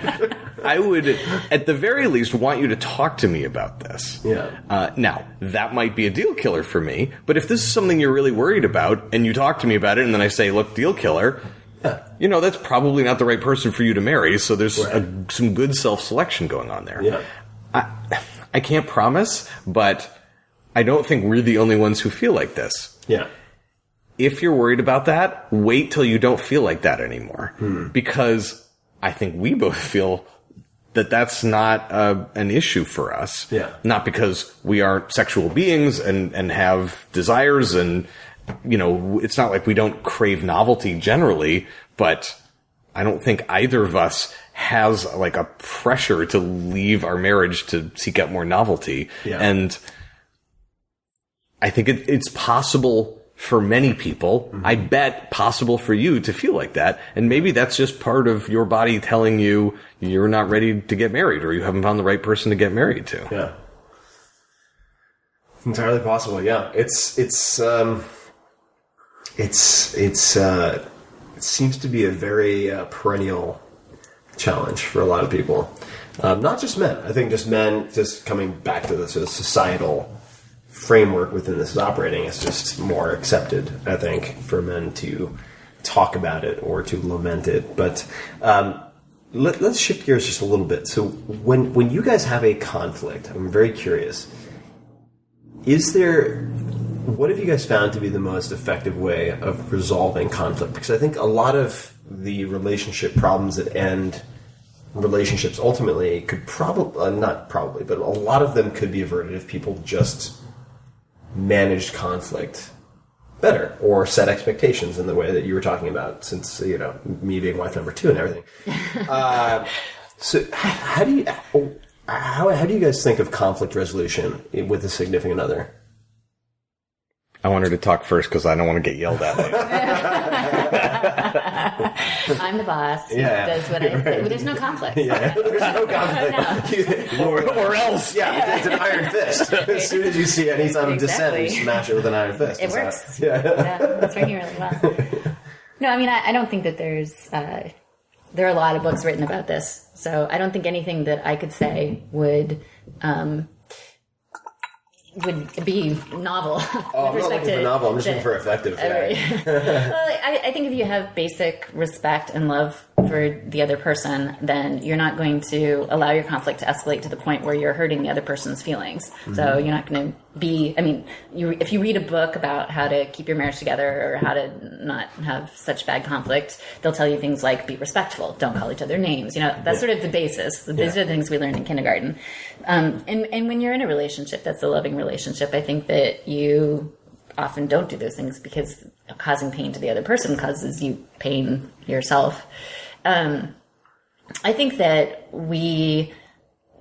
I would, at the very least, want you to talk to me about this. Yeah. Now, that might be a deal killer for me, but if this is something you're really worried about, and you talk to me about it, and then I say, look, deal killer, that's probably not the right person for you to marry, so there's some good self-selection going on there. Yeah. I can't promise, but I don't think we're the only ones who feel like this. Yeah. if you're worried about that, wait till you don't feel like that anymore. Because I think we both feel that that's not an issue for us. Yeah. Not because we aren't sexual beings and have desires and, it's not like we don't crave novelty generally, but I don't think either of us has like a pressure to leave our marriage to seek out more novelty. Yeah. And I think it's possible for many people. I bet possible for you to feel like that. And maybe that's just part of your body telling you you're not ready to get married or you haven't found the right person to get married to. Yeah. Entirely possible. Yeah. It seems to be a very perennial challenge for a lot of people. Not just men. I think just men, just coming back to the sort of societal framework within this is operating, is just more accepted, I think, for men to talk about it or to lament it. But let's shift gears just a little bit. So when you guys have a conflict, I'm very curious, what have you guys found to be the most effective way of resolving conflict? Because I think a lot of the relationship problems that end relationships ultimately could but a lot of them could be averted if people just managed conflict better or set expectations in the way that you were talking about, since me being wife number 2 and everything. So how do you guys think of conflict resolution with a significant other? I want her to talk first because I don't want to get yelled at later. I'm the boss. Yeah. Does what I say. Well, there's no conflict. Yeah, there's no conflict. or else. Yeah, it's an iron fist. As soon as you see any sign of dissent, you smash it with an iron fist. It works. Yeah, it's working really well. No, I mean, I don't think that there are a lot of books written about this, so I don't think anything that I could say would be novel. Oh, I'm not looking for novel. I'm just looking for effective. Well, I think if you have basic respect and love for the other person, then you're not going to allow your conflict to escalate to the point where you're hurting the other person's feelings. Mm-hmm. So you're not going to be, if you read a book about how to keep your marriage together or how to not have such bad conflict, they'll tell you things like be respectful, don't call each other names. That's sort of the basis. These are the things we learned in kindergarten. And when you're in a relationship that's a loving relationship, I think that you often don't do those things because causing pain to the other person causes you pain yourself. I think that we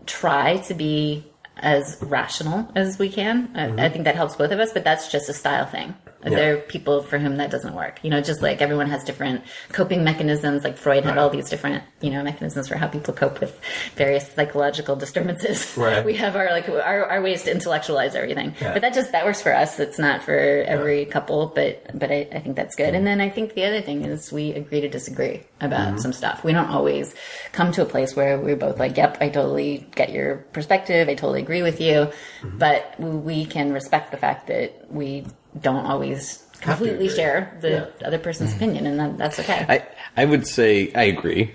try to be as rational as we can. Mm-hmm. I think that helps both of us, but that's just a style thing. Yeah. There are people for whom that doesn't work. Just like everyone has different coping mechanisms, like Freud had all these different, mechanisms for how people cope with various psychological disturbances. Right. We have our ways to intellectualize everything. Yeah. But that works for us. It's not for every couple, but I think that's good. Mm-hmm. And then I think the other thing is we agree to disagree about some stuff. We don't always come to a place where we're both like, yep, I totally get your perspective. I totally agree with you. Mm-hmm. But we can respect the fact that we don't always completely share the other person's opinion, and that's okay. I would say I agree.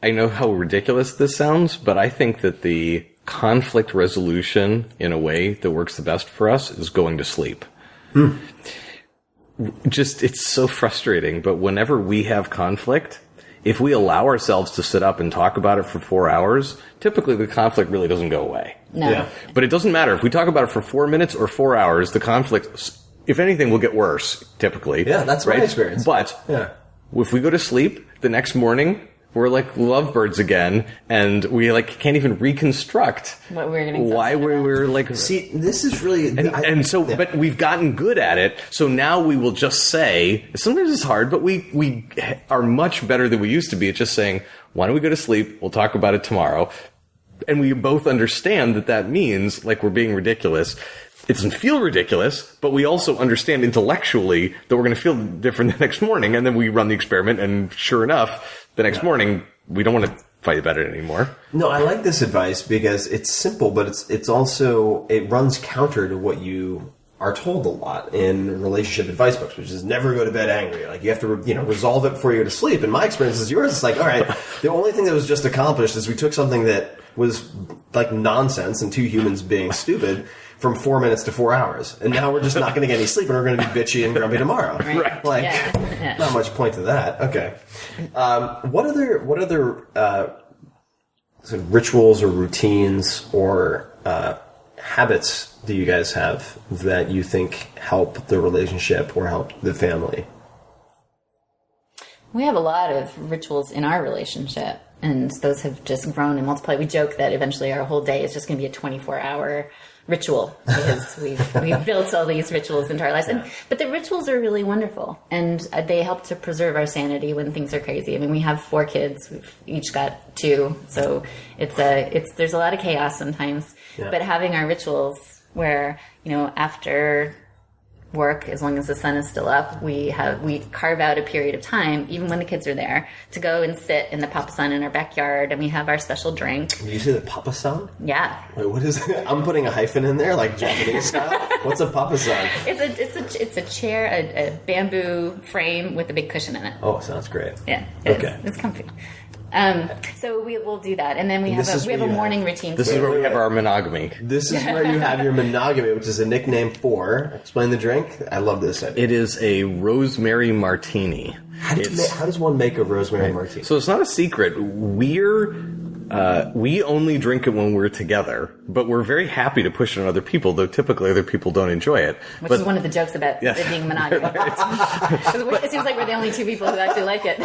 I know how ridiculous this sounds, but I think that the conflict resolution in a way that works the best for us is going to sleep. It's so frustrating, but whenever we have conflict, if we allow ourselves to sit up and talk about it for 4 hours, typically the conflict really doesn't go away. No. Yeah. But it doesn't matter. If we talk about it for 4 minutes or 4 hours, the conflict, if anything, will get worse, typically. Yeah, that's my experience. But if we go to sleep, the next morning, we're like lovebirds again, and we can't even reconstruct what we're getting. Why we're like. See, this is really, but we've gotten good at it. So now we will just say. Sometimes it's hard, but we are much better than we used to be at just saying, "Why don't we go to sleep? We'll talk about it tomorrow." And we both understand that means we're being ridiculous. It doesn't feel ridiculous, but we also understand intellectually that we're going to feel different the next morning. And then we run the experiment, and sure enough, the next morning, we don't want to fight about it anymore. No, I like this advice because it's simple, but it's also, it runs counter to what you are told a lot in relationship advice books, which is never go to bed angry. Like, you have to, resolve it before you go to sleep. And my experience is yours. It's like, all right, the only thing that was just accomplished is we took something that was like nonsense and two humans being stupid from 4 minutes to 4 hours. And now we're just not going to get any sleep and we're going to be bitchy and grumpy tomorrow. Right. Like, Yeah. not much point to that. Okay. What other sort of rituals or routines or habits do you guys have that you think help the relationship or help the family? We have a lot of rituals in our relationship, and those have just grown and multiplied. We joke that eventually our whole day is just going to be a 24-hour ritual because we've built all these rituals into our lives. But the rituals are really wonderful, and they help to preserve our sanity when things are crazy. I mean, we have 4 kids. We've each got 2, so there's a lot of chaos sometimes. Yeah. But having our rituals where, after work, as long as the sun is still up, we carve out a period of time, even when the kids are there, to go and sit in the papasan in our backyard, and we have our special drink. Did you say the papasan? Yeah. Wait, what is it? I'm putting a hyphen in there, like Japanese style. What's a papasan? It's a chair, a bamboo frame with a big cushion in it. Oh, sounds great. Yeah. Okay. It's comfy. So we will do that, and then we have a you morning routine. This is where we have our monogamy. This is where you have your monogamy, which is a nickname for. Explain the drink. I love this idea. It is a rosemary martini. How does one make a rosemary martini? So it's not a secret. We only drink it when we're together, but we're very happy to push it on other people, though typically other people don't enjoy it. Which is one of the jokes about it being monogamy. It seems like we're the only 2 people who actually like it.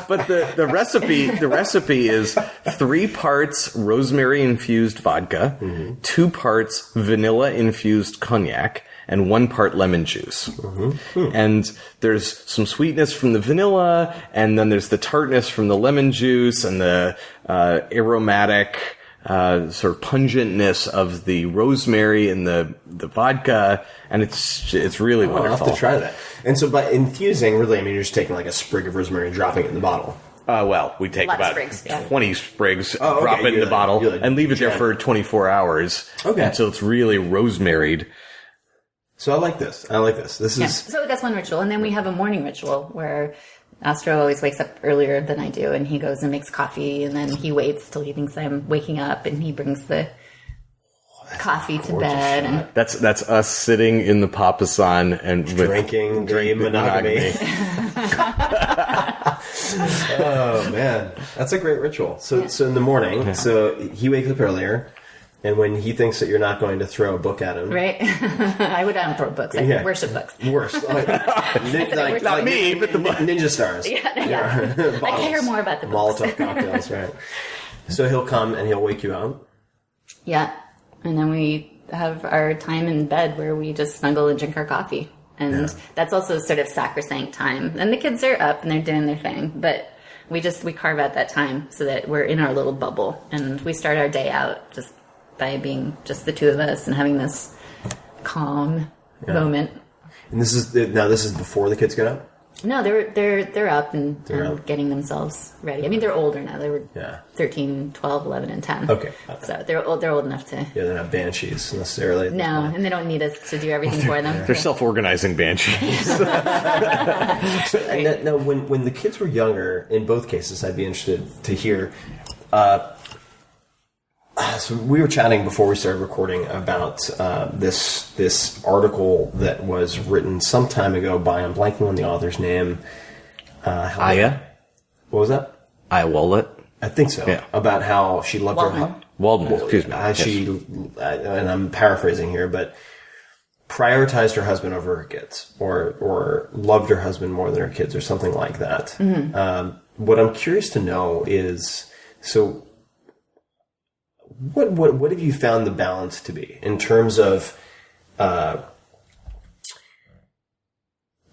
But the recipe is 3 parts rosemary infused vodka, 2 parts vanilla infused cognac, and 1 part lemon juice. And there's some sweetness from the vanilla, and then there's the tartness from the lemon juice, and the aromatic sort of pungentness of the rosemary and the vodka, and it's really wonderful. I'll have to try that. And so by infusing, really, I mean, you're just taking like a sprig of rosemary and dropping it in the bottle. Well, we take Lots of about sprigs, yeah. 20 sprigs, Oh, okay. drop it in the bottle, you're like and leave it there jam. for 24 hours. Okay. Until it's really rosemaried. So I like this. This Yeah. is... So that's one ritual, and then we have a morning ritual where Astro always wakes up earlier than I do, and he goes and makes coffee, and then he waits till he thinks I'm waking up, and he brings the coffee to bed. And That's us sitting in the papasan and Drinking the monogamy. Oh, man. That's a great ritual. So in the morning, so he wakes up earlier, and when he thinks that you're not going to throw a book at him... right? I don't throw books. I Yeah. worship books. Worse. Not me, but the Ninja Stars. Yeah. I care more about the books. Molotov cocktails, right. So he'll come and he'll wake you up. Yeah. And then we have our time in bed where we just snuggle and drink our coffee. And that's also sort of sacrosanct time. And the kids are up and they're doing their thing. But we carve out that time so that we're in our little bubble. And we start our day out just by being just the 2 of us and having this calm moment. And this is before the kids get up? No, they're up and getting themselves ready. I mean, they're older now. They were 13, 12, 11, and 10. Okay. So they're old enough to... Yeah, they're not banshees necessarily. No, and they don't need us to do everything for them. They're self-organizing banshees. And now, when the kids were younger, in both cases, I'd be interested to hear. So we were chatting before we started recording about this article that was written some time ago by, I'm blanking on the author's name. Aya? What was that? Aya Wallet? I think so. Yeah. About how she loved her. Waldman, excuse me. And I'm paraphrasing here, but prioritized her husband over her kids, or loved her husband more than her kids, or something like that. Mm-hmm. What I'm curious to know is, so what have you found the balance to be in terms of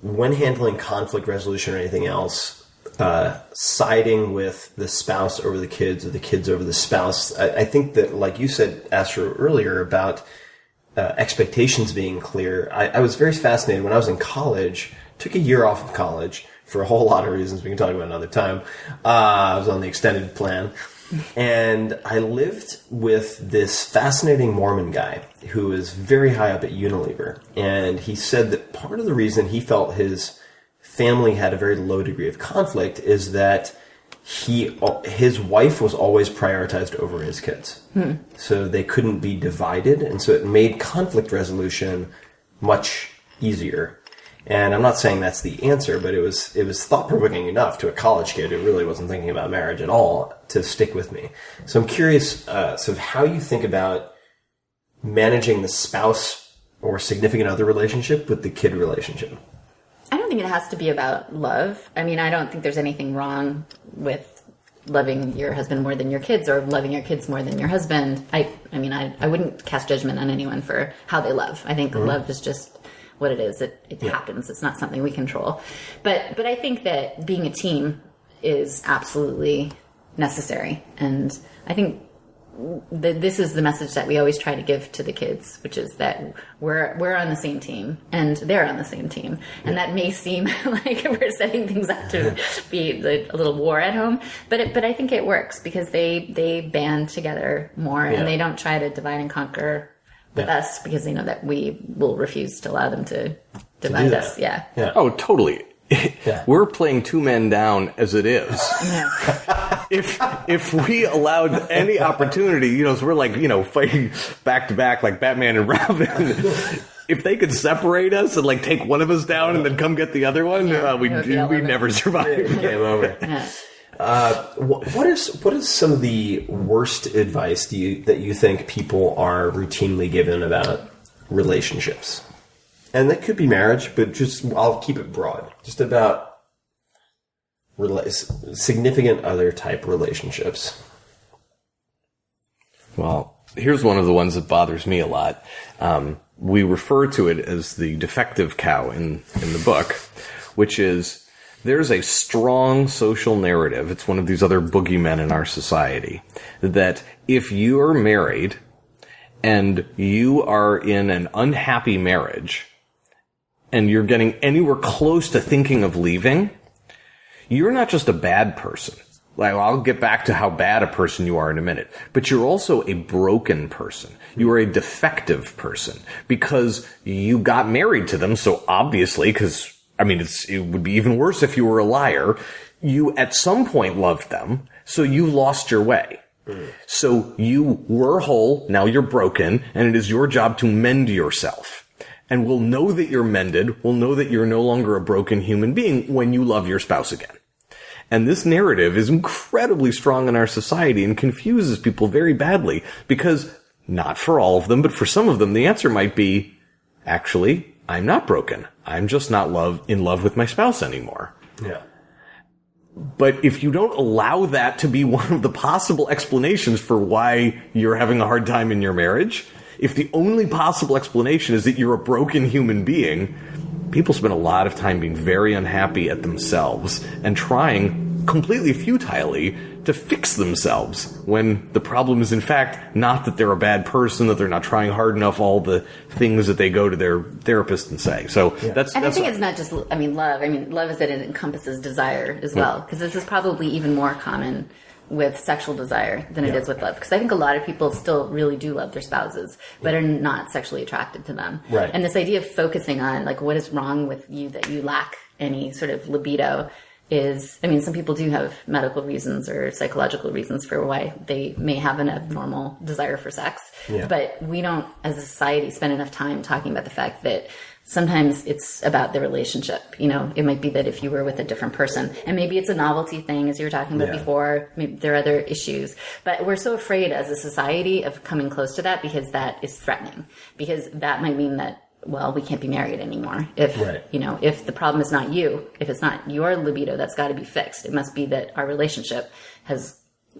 when handling conflict resolution or anything else? Siding with the spouse over the kids, or the kids over the spouse. I think that, like you said, Astro, earlier about expectations being clear. I was very fascinated when I was in college, took a year off of college for a whole lot of reasons we can talk about another time. I was on the extended plan. And I lived with this fascinating Mormon guy who was very high up at Unilever. And he said that part of the reason he felt his family had a very low degree of conflict is that his wife was always prioritized over his kids. So they couldn't be divided. And so it made conflict resolution much easier. And I'm not saying that's the answer, but it was thought-provoking enough to a college kid who really wasn't thinking about marriage at all to stick with me. So I'm curious sort of how you think about managing the spouse or significant other relationship with the kid relationship. I don't think it has to be about love. I mean, I don't think there's anything wrong with loving your husband more than your kids or loving your kids more than your husband. I mean, I wouldn't cast judgment on anyone for how they love. I think love is just what it is. It happens. It's not something we control. But I think that being a team is absolutely necessary. And I think this is the message that we always try to give to the kids, which is that we're on the same team and they're on the same team. And that may seem like we're setting things up to be a little war at home, but I think it works because they band together more and they don't try to divide and conquer with us because they know that we will refuse to allow them to divide us. Yeah. Oh, totally. We're playing two men down as it is. Yeah. If we allowed any opportunity, so we're like, fighting back to back like Batman and Robin. If they could separate us and like take one of us down and then come get the other one, we'd never survive. Game over. Yeah. What is some of the worst advice that you think people are routinely given about relationships? And that could be marriage, but I'll keep it broad. Just about significant other type relationships. Well, here's one of the ones that bothers me a lot. We refer to it as the defective cow in the book, which is there's a strong social narrative. It's one of these other boogeymen in our society that if you are married and you are in an unhappy marriage and you're getting anywhere close to thinking of leaving, you're not just a bad person. Like, I'll get back to how bad a person you are in a minute, but you're also a broken person. You are a defective person because you got married to them. So obviously, it would be even worse if you were a liar. You at some point loved them, so you lost your way. So you were whole, now you're broken, and it is your job to mend yourself. And we'll know that you're mended, we'll know that you're no longer a broken human being when you love your spouse again. And this narrative is incredibly strong in our society and confuses people very badly because, not for all of them, but for some of them, the answer might be, actually, I'm not broken. I'm just not in love with my spouse anymore. Yeah. But if you don't allow that to be one of the possible explanations for why you're having a hard time in your marriage, if the only possible explanation is that you're a broken human being, people spend a lot of time being very unhappy at themselves and trying completely futilely to fix themselves when the problem is in fact not that they're a bad person, that they're not trying hard enough, all the things that they go to their therapist and say. So that's I think it's not just, love. Love is that it encompasses desire as well, because this is probably even more common with sexual desire than it is with love. Because I think a lot of people still really do love their spouses, but are not sexually attracted to them. Right. And this idea of focusing on, like, what is wrong with you that you lack any sort of libido is, some people do have medical reasons or psychological reasons for why they may have an abnormal desire for sex. Yeah. But we don't, as a society, spend enough time talking about the fact that sometimes it's about the relationship. It might be that if you were with a different person, and maybe it's a novelty thing, as you were talking about before, maybe there are other issues. But we're so afraid as a society of coming close to that because that is threatening. Because that might mean that, well, we can't be married anymore. If the problem is not you, if it's not your libido, that's got to be fixed. It must be that our relationship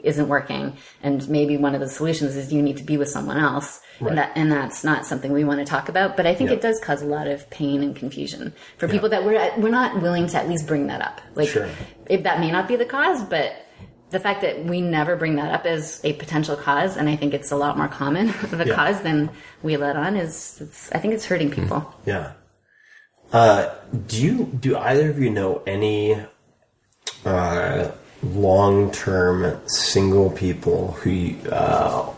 isn't working, and maybe one of the solutions is you need to be with someone else. Right. And that's not something we want to talk about. But I think it does cause a lot of pain and confusion for people that we're not willing to at least bring that up. If that may not be the cause, but the fact that we never bring that up as a potential cause, and I think it's a lot more common of a cause than we let on, I think it's hurting people. Yeah. Do either of you know any long-term single people who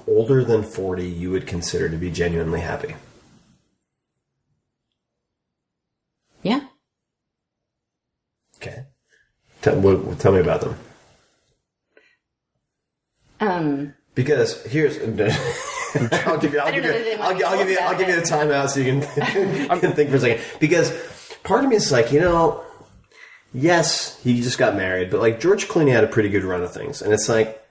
older than 40 you would consider to be genuinely happy? Yeah. Okay. Tell me about them. Because here's, I'll give you the timeout so you can think for a second. Because part of me is like, yes, he just got married, but like George Clooney had a pretty good run of things, and it's like,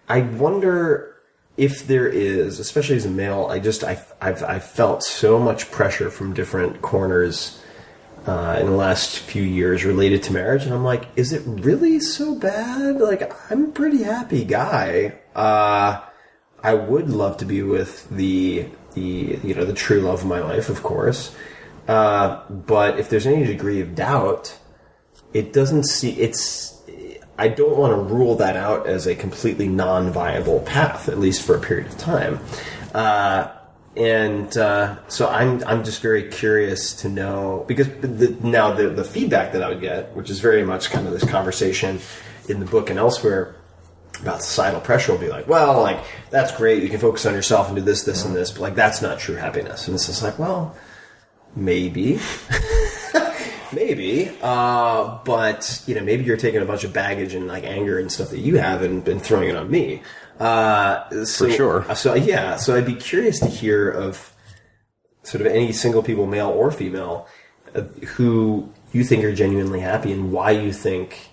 I wonder if there is, especially as a male, I've felt so much pressure from different corners in the last few years related to marriage, and I'm like, is it really so bad? Like, I'm a pretty happy guy. I would love to be with the true love of my life, of course. But if there's any degree of doubt, it doesn't I don't want to rule that out as a completely non-viable path, at least for a period of time. So I'm just very curious to know, because the feedback that I would get, which is very much kind of this conversation in the book and elsewhere about societal pressure, will be like, well, like, that's great, you can focus on yourself and do this, and this, but like, that's not true happiness. And it's just like, well, maybe. Maybe, but maybe you're taking a bunch of baggage and like anger and stuff that you have and throwing it on me. For sure. So I'd be curious to hear of sort of any single people, male or female, who you think are genuinely happy and why you think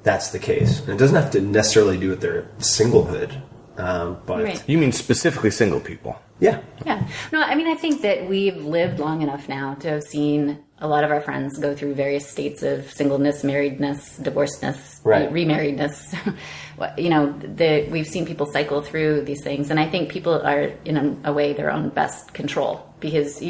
that's the case. And it doesn't have to necessarily do with their singlehood, but Right. You mean specifically single people? Yeah. Yeah. No, I mean, I think that we've lived long enough now to have seen a lot of our friends go through various states of singleness, marriedness, divorcedness, right. remarriedness. We've seen people cycle through these things. And I think people are, in a way, their own best control, because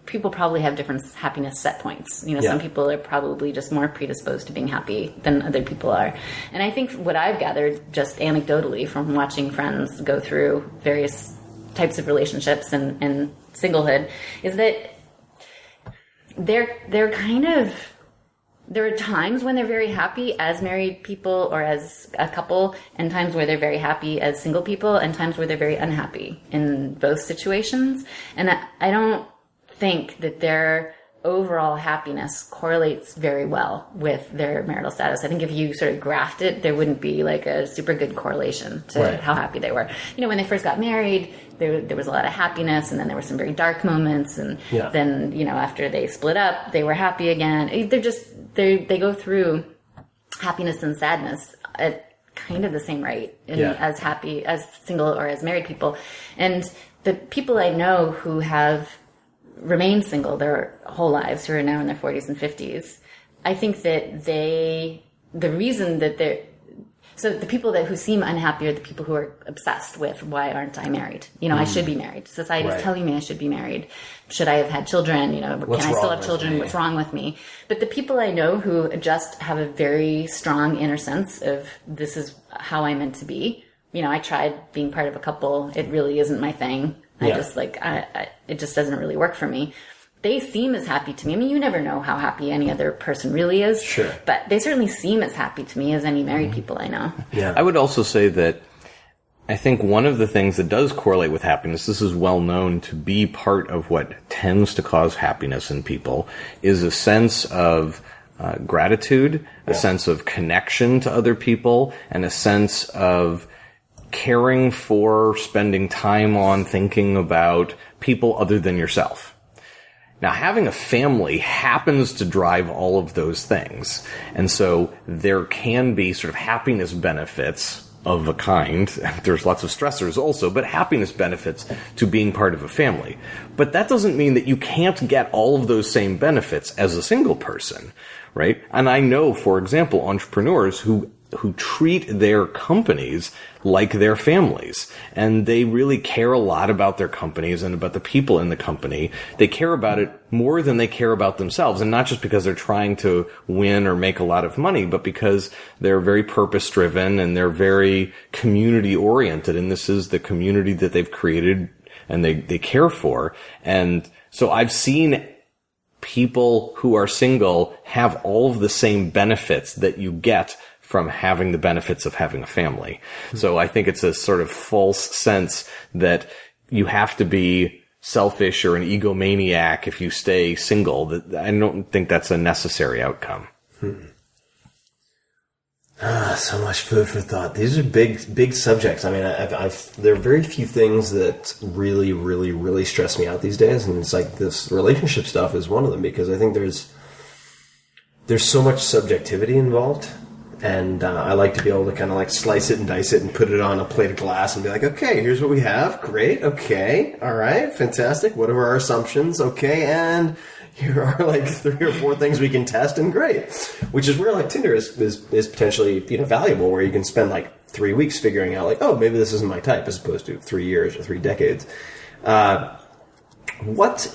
people probably have different happiness set points. Some people are probably just more predisposed to being happy than other people are. And I think what I've gathered just anecdotally from watching friends go through various types of relationships and singlehood is that there are times when they're very happy as married people or as a couple, and times where they're very happy as single people, and times where they're very unhappy in both situations. And I don't think that their overall happiness correlates very well with their marital status. I think if you sort of graphed it, there wouldn't be like a super good correlation to how happy they were. When they first got married, there was a lot of happiness, and then there were some very dark moments, and then, after they split up, they were happy again. They go through happiness and sadness at kind of the same rate, as happy as single or as married people. And the people I know who have remained single their whole lives, who are now in their 40s and 50s, I think that the reason that the people who seem unhappy are the people who are obsessed with, why aren't I married? I should be married. Society's telling me I should be married. Should I have had children? Can I still have children? What's wrong with me? But the people I know who just have a very strong inner sense of, this is how I'm meant to be. I tried being part of a couple. It really isn't my thing. I just it just doesn't really work for me. They seem as happy to me. I mean, you never know how happy any other person really is. Sure. But they certainly seem as happy to me as any married people I know. Yeah. I would also say that I think one of the things that does correlate with happiness, this is well known to be part of what tends to cause happiness in people, is a sense of gratitude, a sense of connection to other people, and a sense of caring for, spending time on, thinking about people other than yourself. Now, having a family happens to drive all of those things. And so there can be sort of happiness benefits of a kind. There's lots of stressors also, but happiness benefits to being part of a family. But that doesn't mean that you can't get all of those same benefits as a single person, right? And I know, for example, entrepreneurs who treat their companies like their families. And they really care a lot about their companies and about the people in the company. They care about it more than they care about themselves. And not just because they're trying to win or make a lot of money, but because they're very purpose-driven and they're very community-oriented. And this is the community that they've created and they care for. And so I've seen people who are single have all of the same benefits that you get from having the benefits of having a family. So I think it's a sort of false sense that you have to be selfish or an egomaniac if you stay single. I don't think that's a necessary outcome. So much food for thought. These are big subjects. I mean, there are very few things that really, really, really stress me out these days, and it's like this relationship stuff is one of them, because I think there's so much subjectivity involved, and I like to be able to kind of like slice it and dice it and put it on a plate of glass and be like, okay, here's what we have. Great. Okay. All right. Fantastic. What are our assumptions? Okay. And here are like 3 or 4 things we can test, and great. Which is where like Tinder is potentially, valuable, where you can spend like 3 weeks figuring out like, oh, maybe this isn't my type, as opposed to 3 years or 3 decades. What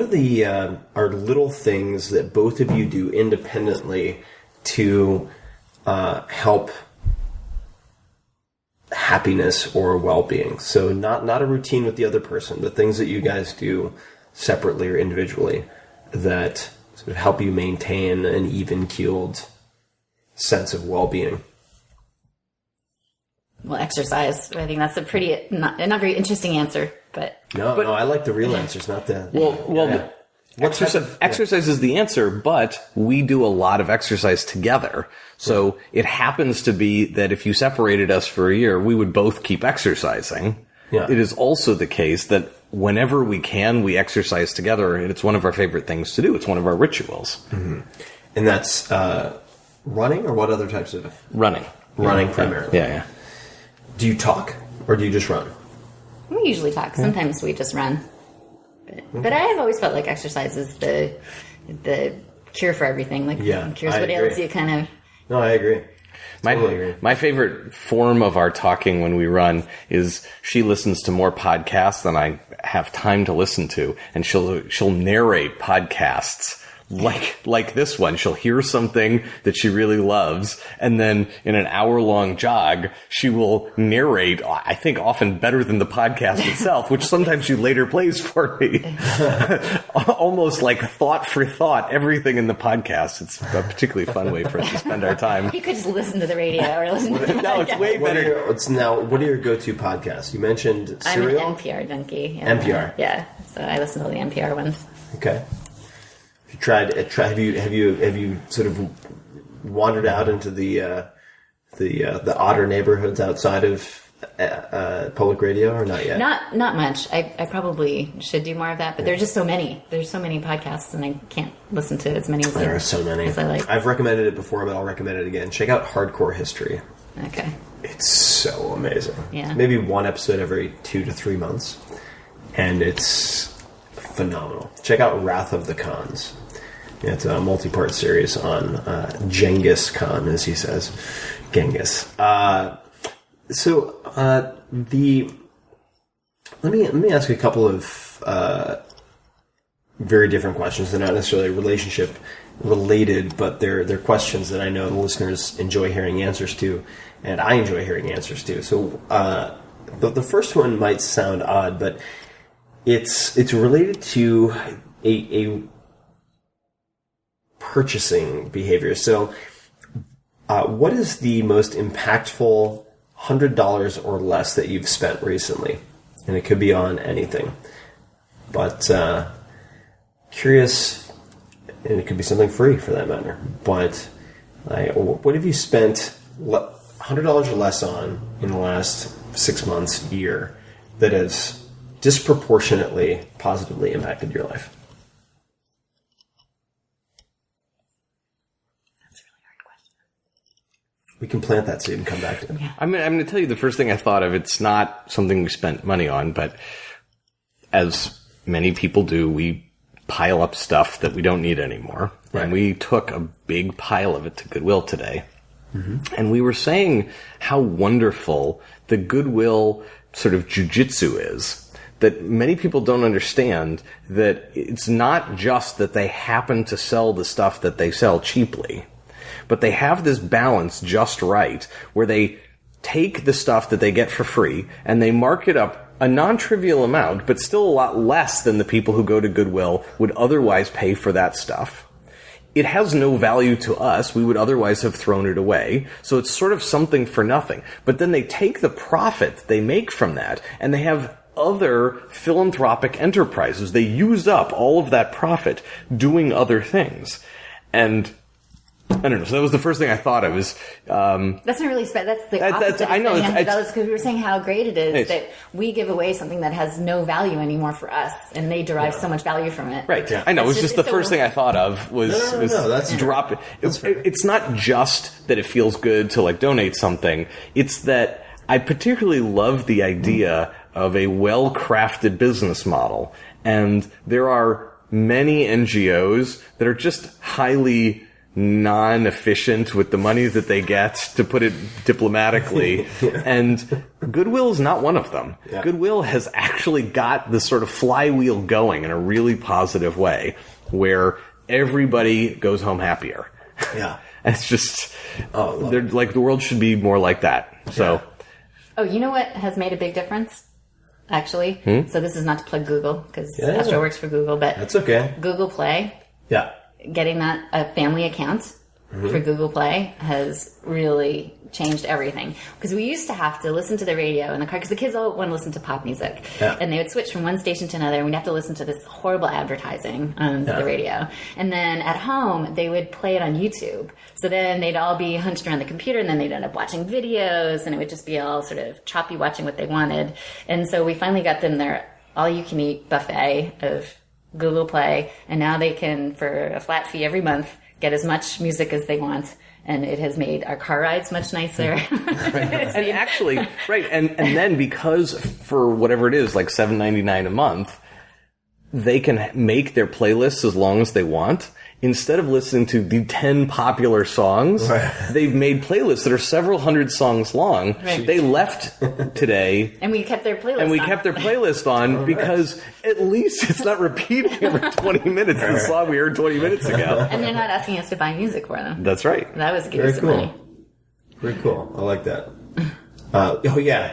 are the are little things that both of you do independently to help happiness or well-being? So not a routine with the other person, but things that you guys do separately or individually that sort of help you maintain an even-keeled sense of well-being. Well, exercise. I think that's a pretty not very interesting answer, but No, I like the real answers, not the... Well, exercise is the answer, but we do a lot of exercise together. So it happens to be that if you separated us for a year, we would both keep exercising. Yeah. It is also the case that whenever we can, we exercise together, and it's one of our favorite things to do. It's one of our rituals. Mm-hmm. And that's running, or what other types of... Running. Running primarily. Yeah. Do you talk, or do you just run? we usually talk. Sometimes we just run. But I've always felt like exercise is the cure for everything. Like, cures what ails you, kind of. No, I agree. My favorite form of our talking when we run is she listens to more podcasts than I have time to listen to, and she'll narrate podcasts like this one. She'll hear something that she really loves, and then in an hour-long jog, she will narrate, I think often better than the podcast itself, which sometimes she later plays for me. Almost like thought for thought, everything in the podcast. It's a particularly fun way for us to spend our time. You could just listen to the radio or listen to the podcast. No, it's way better. What are your go-to podcasts? You mentioned Serial? I'm an NPR junkie. Yeah. NPR? Yeah, so I listen to the NPR ones. Okay. Have you sort of wandered out into the odder neighborhoods outside of public radio, or not yet? Not much. I probably should do more of that, but there's just so many. There's so many podcasts, and I can't listen to as many as there are so many. As I like. I've recommended it before, but I'll recommend it again. Check out Hardcore History. Okay. It's so amazing. Yeah. Maybe one episode every 2 to 3 months, and it's phenomenal. Check out Wrath of the Khans. It's a multi-part series on Genghis Khan, as he says, Genghis. Let me ask a couple of very different questions. They're not necessarily relationship related, but they're questions that I know the listeners enjoy hearing answers to, and I enjoy hearing answers to. So the first one might sound odd, but it's related to a purchasing behavior. So, what is the most impactful $100 or less that you've spent recently? And it could be on anything. But curious, and it could be something free for that matter. But what have you spent $100 or less on in the last 6 months, year, that has disproportionately positively impacted your life? We can plant that seed and come back to it. Yeah. I'm going to tell you the first thing I thought of. It's not something we spent money on, but as many people do, we pile up stuff that we don't need anymore. Right. And we took a big pile of it to Goodwill today. Mm-hmm. And we were saying how wonderful the Goodwill sort of jujitsu is. That many people don't understand that it's not just that they happen to sell the stuff that they sell cheaply, but they have this balance just right where they take the stuff that they get for free and they mark it up a non-trivial amount, but still a lot less than the people who go to Goodwill would otherwise pay for that stuff. It has no value to us. We would otherwise have thrown it away. So it's sort of something for nothing. But then they take the profit they make from that, and they have other philanthropic enterprises. They use up all of that profit doing other things. And I don't know. So that was the first thing I thought of. Is that's not really that's the opposite. I know. Because we were saying how great it is that we give away something that has no value anymore for us, and they derive so much value from it. Right. Yeah. I know. It was just the first thing I thought of was that's drop it. It's not just that it feels good to like donate something. It's that I particularly love the idea of a well-crafted business model, and there are many NGOs that are just highly non-efficient with the money that they get, to put it diplomatically. And Goodwill is not one of them. Yeah. Goodwill has actually got this sort of flywheel going in a really positive way where everybody goes home happier. Yeah. It's just, they're like, the world should be more like that. So. Yeah. Oh, you know what has made a big difference? Actually. So this is not to plug Google, because Astro works for Google, but that's okay. Google Play. Yeah. Getting that a family account for Google Play has really changed everything. Because we used to have to listen to the radio in the car, because the kids all want to listen to pop music. Yeah. And they would switch from one station to another, and we'd have to listen to this horrible advertising on the radio. And then at home, they would play it on YouTube. So then they'd all be hunched around the computer, and then they'd end up watching videos, and it would just be all sort of choppy watching what they wanted. And so we finally got them their all-you-can-eat buffet of Google Play, and now they can, for a flat fee every month, get as much music as they want, and it has made our car rides much nicer. And actually, right, and then because for whatever it is, like $7.99 a month, they can make their playlists as long as they want. Instead of listening to the 10 popular songs, they've made playlists that are several hundred songs long. Right. They left today. And we kept their playlist on because at least it's not repeating every 20 minutes the song we heard 20 minutes ago. And they're not asking us to buy music for them. That's right. That was give us some money. Very cool. I like that.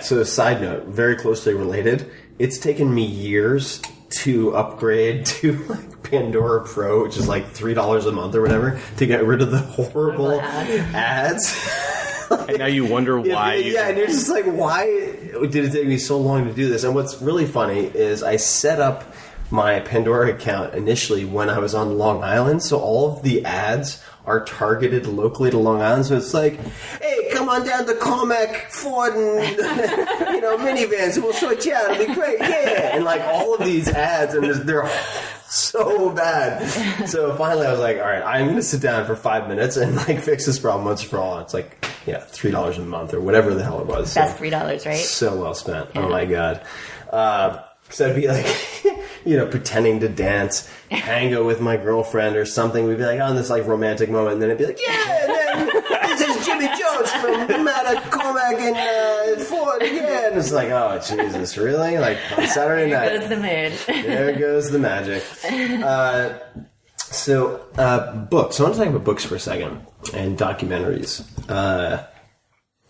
So side note, very closely related. It's taken me years to upgrade to like Pandora Pro, which is like $3 a month or whatever, to get rid of the horrible ads. And now you wonder why. Yeah, and you're just like, why did it take me so long to do this? And what's really funny is I set up my Pandora account initially when I was on Long Island, so all of the ads are targeted locally to Long Island. So it's like, hey, come on down to Cormac Ford and minivans, we'll sort you out. It'll be great, yeah. And like all of these ads, and they're so bad. So finally, I was like, all right, I'm going to sit down for 5 minutes and like fix this problem once for all. It's like, $3 a month or whatever the hell it was. That's $3, right? So well spent. Yeah. Oh my god. So I'd be like, pretending to dance, hang out with my girlfriend or something. We'd be like on this like romantic moment, and then it'd be like, and then this is Jimmy Jones from Matt Cormac and Ford again. It's like, oh Jesus, really? Like on Saturday night. There goes the mood. There goes the magic. Books. I want to talk about books for a second and documentaries.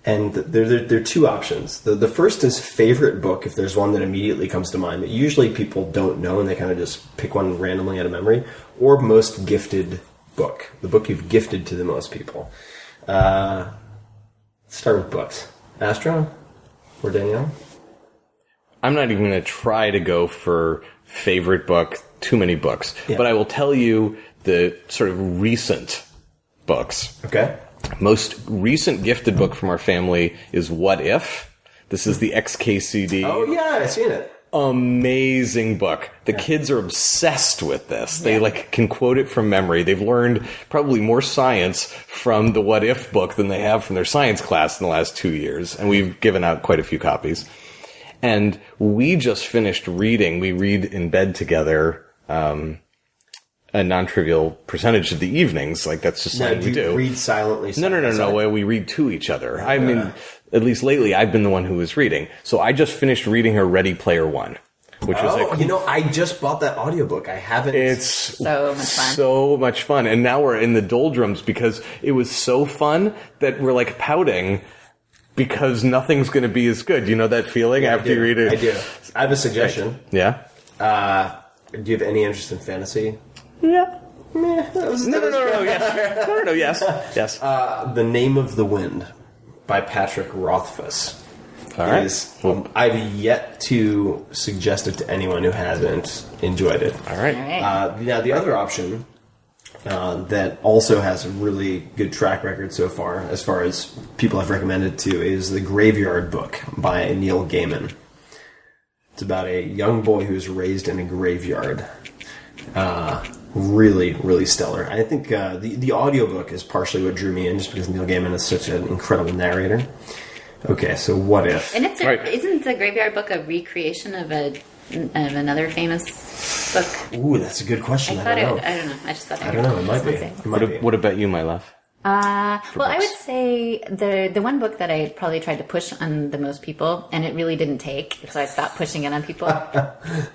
And there are two options. The first is favorite book, if there's one that immediately comes to mind that usually people don't know and they kind of just pick one randomly out of memory, or most gifted book, the book you've gifted to the most people. Let's start with books. Astro or Danielle? I'm not even going to try to go for favorite book, too many books, but I will tell you the sort of recent books. Okay. Most recent gifted book from our family is What If? This is the XKCD. Oh, yeah, I've seen it. Amazing book. The kids are obsessed with this. They can quote it from memory. They've learned probably more science from the What If book than they have from their science class in the last 2 years. And we've given out quite a few copies. And we just finished reading. We read in bed together, a non-trivial percentage of the evenings. Like, that's just something we do. Read silently? No. We read to each other. I mean, at least lately, I've been the one who was reading. So I just finished reading her Ready Player One, which was I just bought that audiobook. I haven't. It's so much fun. So much fun. And now we're in the doldrums because it was so fun that we're like pouting because nothing's going to be as good. You know that feeling after you read it? I do. I have a suggestion. Yeah? Do you have any interest in fantasy? Yeah. No, Yes. Yes. The Name of the Wind by Patrick Rothfuss. All right. I've yet to suggest it to anyone who hasn't enjoyed it. All right. All right. Now, the other option that also has a really good track record so far as people I've recommended to, is The Graveyard Book by Neil Gaiman. It's about a young boy who's raised in a graveyard. Really, really stellar. I think the audiobook is partially what drew me in, just because Neil Gaiman is such an incredible narrator. Okay, so what if? And isn't the Graveyard Book a recreation of another famous book? Ooh, that's a good question. I don't know. I just thought I don't know. It might be. What about you, my love? Well, I would say the one book that I probably tried to push on the most people, and it really didn't take, so I stopped pushing it on people,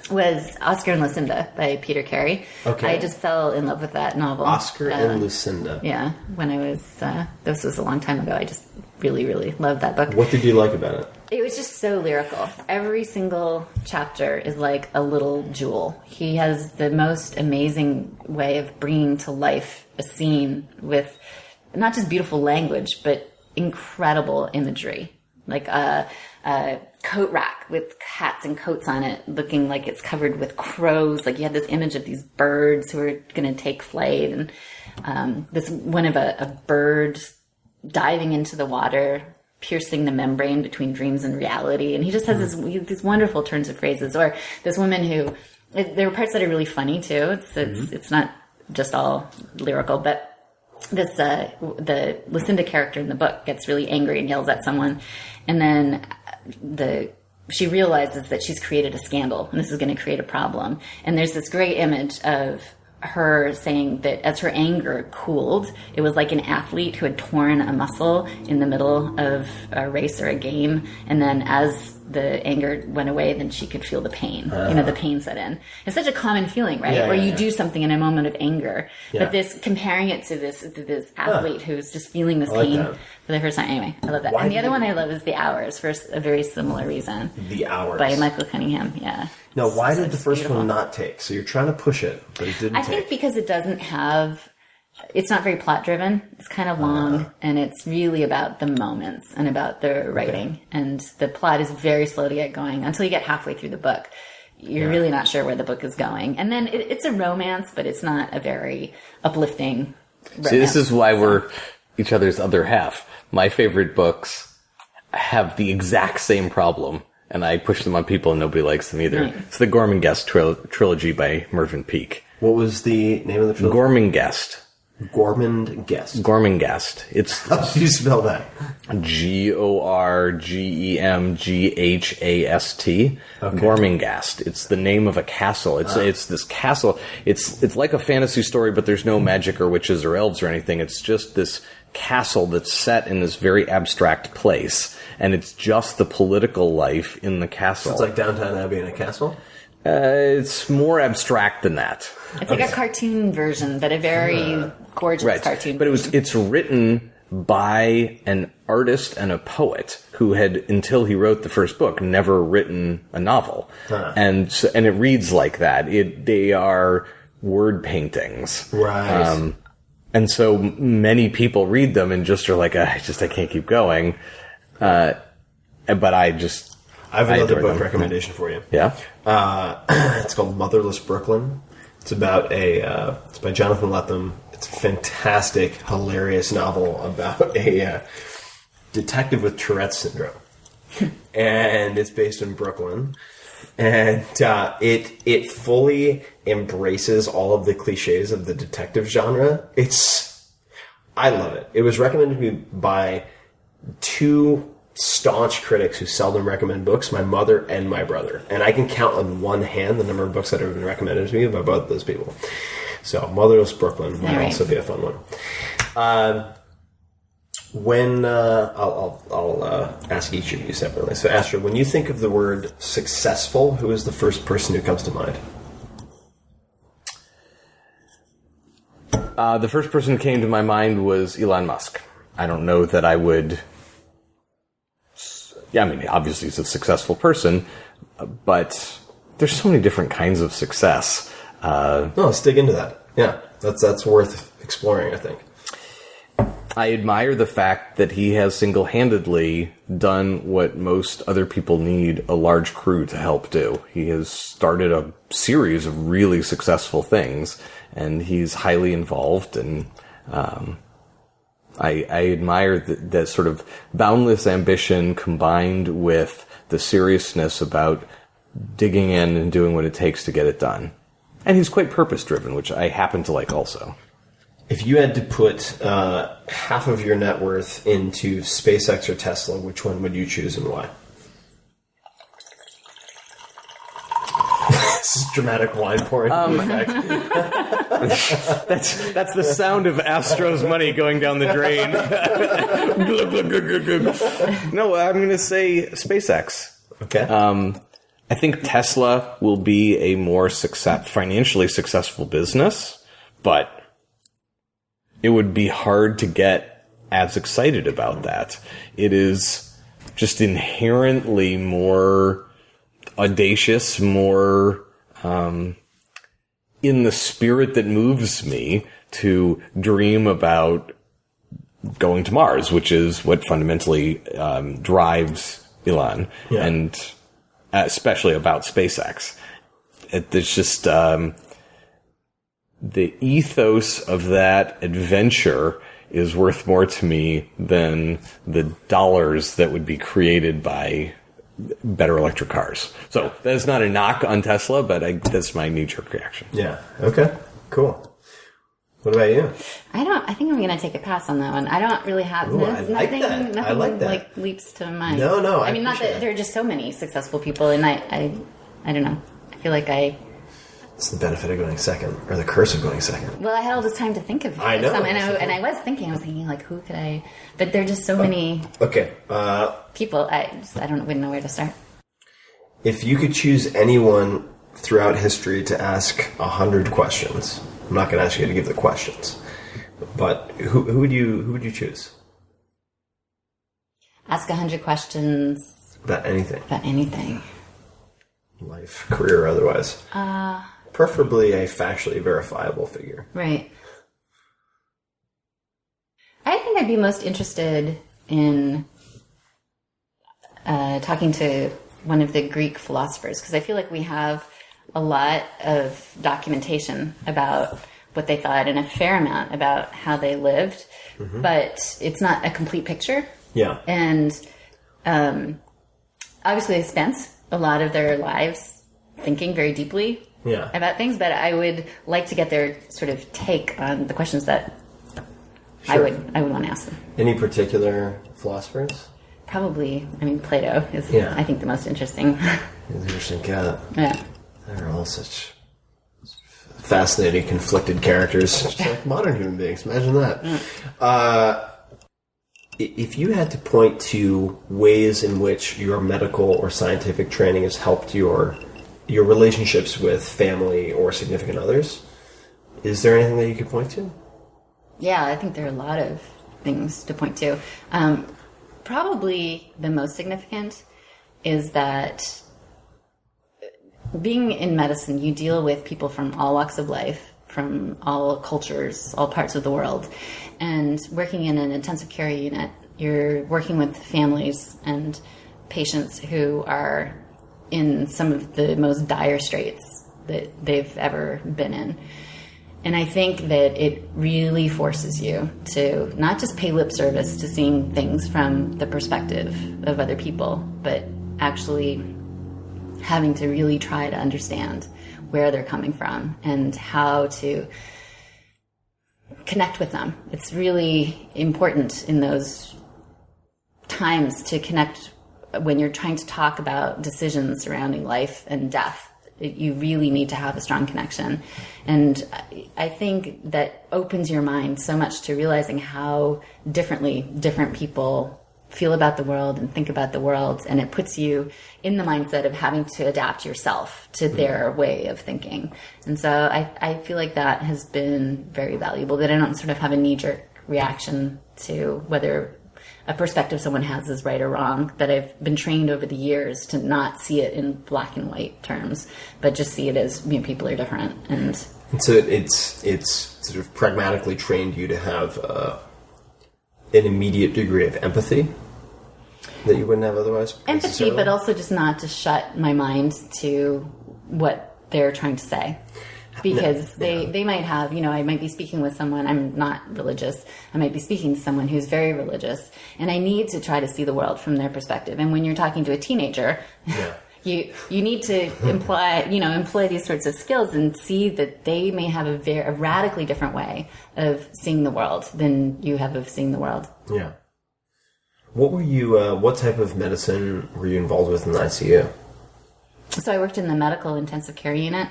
was Oscar and Lucinda by Peter Carey. Okay. I just fell in love with that novel. Oscar and Lucinda. Yeah, when I was, this was a long time ago, I just really, really loved that book. What did you like about it? It was just so lyrical. Every single chapter is like a little jewel. He has the most amazing way of bringing to life a scene with not just beautiful language, but incredible imagery. Like a coat rack with hats and coats on it, looking like it's covered with crows. Like you had this image of these birds who are going to take flight, and this one of a bird diving into the water, piercing the membrane between dreams and reality. And he just has these wonderful turns of phrases. Or this woman who, there are parts that are really funny too. It's not just all lyrical, but the Lucinda character in the book gets really angry and yells at someone, and then she realizes that she's created a scandal and this is going to create a problem. And there's this great image of her saying that as her anger cooled, it was like an athlete who had torn a muscle in the middle of a race or a game, and then as the anger went away, then she could feel the pain. The pain set in. It's such a common feeling, right? Where you do something in a moment of anger, but comparing it to this athlete who's just feeling this pain for the first time. Anyway, I love that. And the other one I love is The Hours, for a very similar reason. The Hours by Michael Cunningham. Yeah. Now, why did the first one not take? So you're trying to push it, but it didn't take. I think because it doesn't have... It's not very plot driven. It's kind of long, and it's really about the moments and about the writing. Okay. And the plot is very slow to get going until you get halfway through the book. You're really not sure where the book is going. And then it's a romance, but it's not a very uplifting romance. See, this is why we're each other's other half. My favorite books have the exact same problem, and I push them on people and nobody likes them either. Right. It's the Gormenghast trilogy by Mervyn Peake. What was the name of the trilogy? Gormenghast. Gormenghast. It's how do you spell that? Gorgemghast. Okay. Gormenghast. It's the name of a castle. It's this castle. It's like a fantasy story, but there's no magic or witches or elves or anything. It's just this castle that's set in this very abstract place, and it's just the political life in the castle. So it's like Downton Abbey in a castle? It's more abstract than that. It's like a cartoon version, but a very gorgeous cartoon. But it's written by an artist and a poet who had, until he wrote the first book, never written a novel. And it reads like that. They are word paintings. Right. And so many people read them and just are like, I can't keep going. But I have another book recommendation for you. Yeah? It's called Motherless Brooklyn. It's about it's by Jonathan Lethem. It's a fantastic, hilarious novel about a detective with Tourette's syndrome. And it's based in Brooklyn. And it fully embraces all of the cliches of the detective genre. I love it. It was recommended to me by two staunch critics who seldom recommend books, my mother and my brother. And I can count on one hand the number of books that have been recommended to me by both those people. So, Motherless Brooklyn might also be a fun one. I'll ask each of you separately. So, Astrid, when you think of the word successful, who is the first person who comes to mind? The first person who came to my mind was Elon Musk. I don't know that I would yeah, I mean, obviously he's a successful person, but there's so many different kinds of success. No, let's dig into that. Yeah, that's worth exploring, I think. I admire the fact that he has single-handedly done what most other people need a large crew to help do. He has started a series of really successful things, and he's highly involved, and I admire that sort of boundless ambition combined with the seriousness about digging in and doing what it takes to get it done. And he's quite purpose-driven, which I happen to like also. If you had to put half of your net worth into SpaceX or Tesla, which one would you choose and why? This is dramatic wine pouring. That's the sound of Astro's money going down the drain. No, I'm going to say SpaceX. Okay. I think Tesla will be a more financially successful business, but it would be hard to get as excited about that. It is just inherently more audacious, more in the spirit that moves me to dream about going to Mars, which is what fundamentally drives Elon, and especially about SpaceX. It's just the ethos of that adventure is worth more to me than the dollars that would be created by better electric cars. So that is not a knock on Tesla, but that's my knee-jerk reaction. Yeah. Okay. Cool. What about you? I think I'm going to take a pass on that one. I don't really have nothing like leaps to mind. No. I mean, not that there are just so many successful people, and I don't know. I feel like it's the benefit of going second, or the curse of going second. Well, I had all this time to think of I know, some, and I was thinking like, who could I? But there are just so many. Okay. People. Wouldn't know where to start. If you could choose anyone throughout history to ask 100 questions, I'm not going to ask you to give the questions, but who would you choose? Ask 100 questions about anything. About anything. Life, career, or otherwise. Preferably a factually verifiable figure. Right. I think I'd be most interested in talking to one of the Greek philosophers, because I feel like we have a lot of documentation about what they thought and a fair amount about how they lived, but it's not a complete picture. Yeah. And obviously they spent a lot of their lives thinking very deeply about things, but I would like to get their sort of take on the questions that I would want to ask them. Any particular philosophers? Probably, Plato is, I think, the most interesting. He's an interesting cat. Yeah. They're all such fascinating, conflicted characters, just like modern human beings. Imagine that. If you had to point to ways in which your medical or scientific training has helped your relationships with family or significant others, is there anything that you could point to? Yeah, I think there are a lot of things to point to. Probably the most significant is that being in medicine, you deal with people from all walks of life, from all cultures, all parts of the world. And working in an intensive care unit, you're working with families and patients who are in some of the most dire straits that they've ever been in. And I think that it really forces you to not just pay lip service to seeing things from the perspective of other people, but actually having to really try to understand where they're coming from and how to connect with them. It's really important in those times to connect when you're trying to talk about decisions surrounding life and death. You really need to have a strong connection. And I think that opens your mind so much to realizing how differently different people feel about the world and think about the world. And it puts you in the mindset of having to adapt yourself to their way of thinking. And so I feel like that has been very valuable, that I don't sort of have a knee-jerk reaction to whether a perspective someone has is right or wrong, that I've been trained over the years to not see it in black and white terms, but just see it as, people are different. And so it's sort of pragmatically trained you to have an immediate degree of empathy that you wouldn't have otherwise. Empathy, but also just not to shut my mind to what they're trying to say. Because they might have, I might be speaking with someone, I'm not religious, I might be speaking to someone who's very religious, and I need to try to see the world from their perspective. And when you're talking to a teenager, you need to employ these sorts of skills and see that they may have a radically different way of seeing the world than you have of seeing the world. Yeah. What type of medicine were you involved with in the ICU? So I worked in the medical intensive care unit,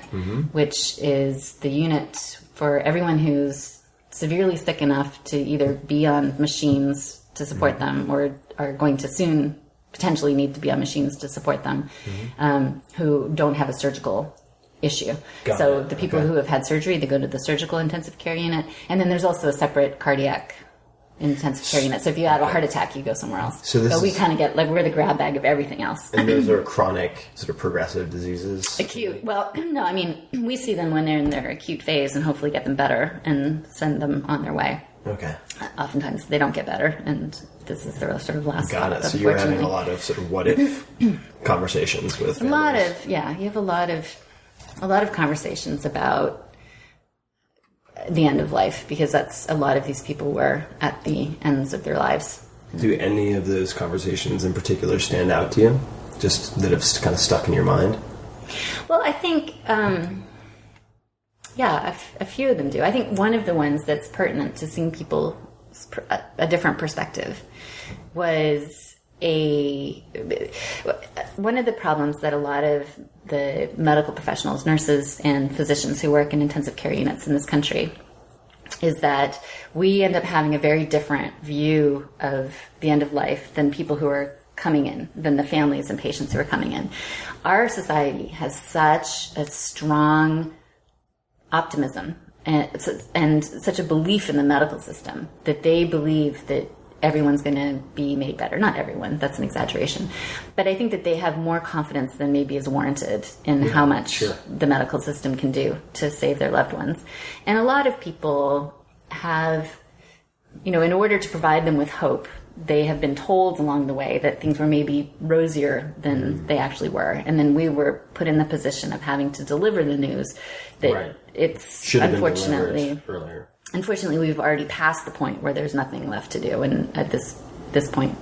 which is the unit for everyone who's severely sick enough to either be on machines to support them or are going to soon potentially need to be on machines to support them, who don't have a surgical issue. The people who have had surgery, they go to the surgical intensive care unit. And then there's also a separate cardiac intensive care unit. So if you have a heart attack, you go somewhere else. So we kind of get, we're the grab bag of everything else. And those are chronic, sort of progressive diseases? Acute. Well, no, we see them when they're in their acute phase and hopefully get them better and send them on their way. Okay. Oftentimes they don't get better, and this is their sort of last Got it. So you're having a lot of sort of what if conversations with families. You have a lot of conversations about the end of life, because that's a lot of these people were at the ends of their lives. Do any of those conversations in particular stand out to you? Just that have kind of stuck in your mind? Well, I think, a few of them do. I think one of the ones that's pertinent to seeing people a different perspective was one of the problems that a lot of the medical professionals, nurses and physicians who work in intensive care units in this country is that we end up having a very different view of the end of life than people who are coming in, than the families and patients who are coming in. Our society has such a strong optimism and such a belief in the medical system that they believe that everyone's going to be made better. Not everyone, that's an exaggeration. But I think that they have more confidence than maybe is warranted in how much the medical system can do to save their loved ones. And a lot of people have, in order to provide them with hope, they have been told along the way that things were maybe rosier than they actually were. And then we were put in the position of having to deliver the news that it's unfortunately earlier. Unfortunately, we've already passed the point where there's nothing left to do, and at this point,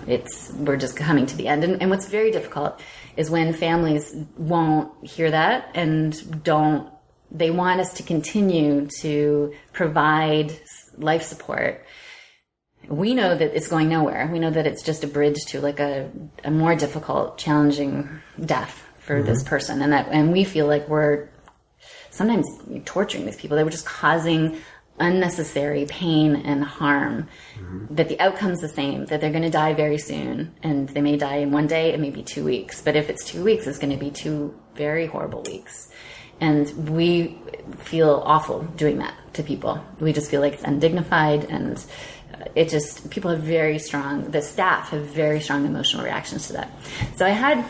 we're just coming to the end. And what's very difficult is when families won't hear that and they want us to continue to provide life support. We know that it's going nowhere. We know that it's just a bridge to like a more difficult, challenging death for this person, and we feel like we're sometimes torturing these people. They were just causing unnecessary pain and harm, that the outcome's the same, that they're going to die very soon, and they may die in one day, it may be 2 weeks, but if it's 2 weeks, it's going to be 2 very horrible weeks. And we feel awful doing that to people. We just feel like it's undignified, and people have the staff have very strong emotional reactions to that. So I had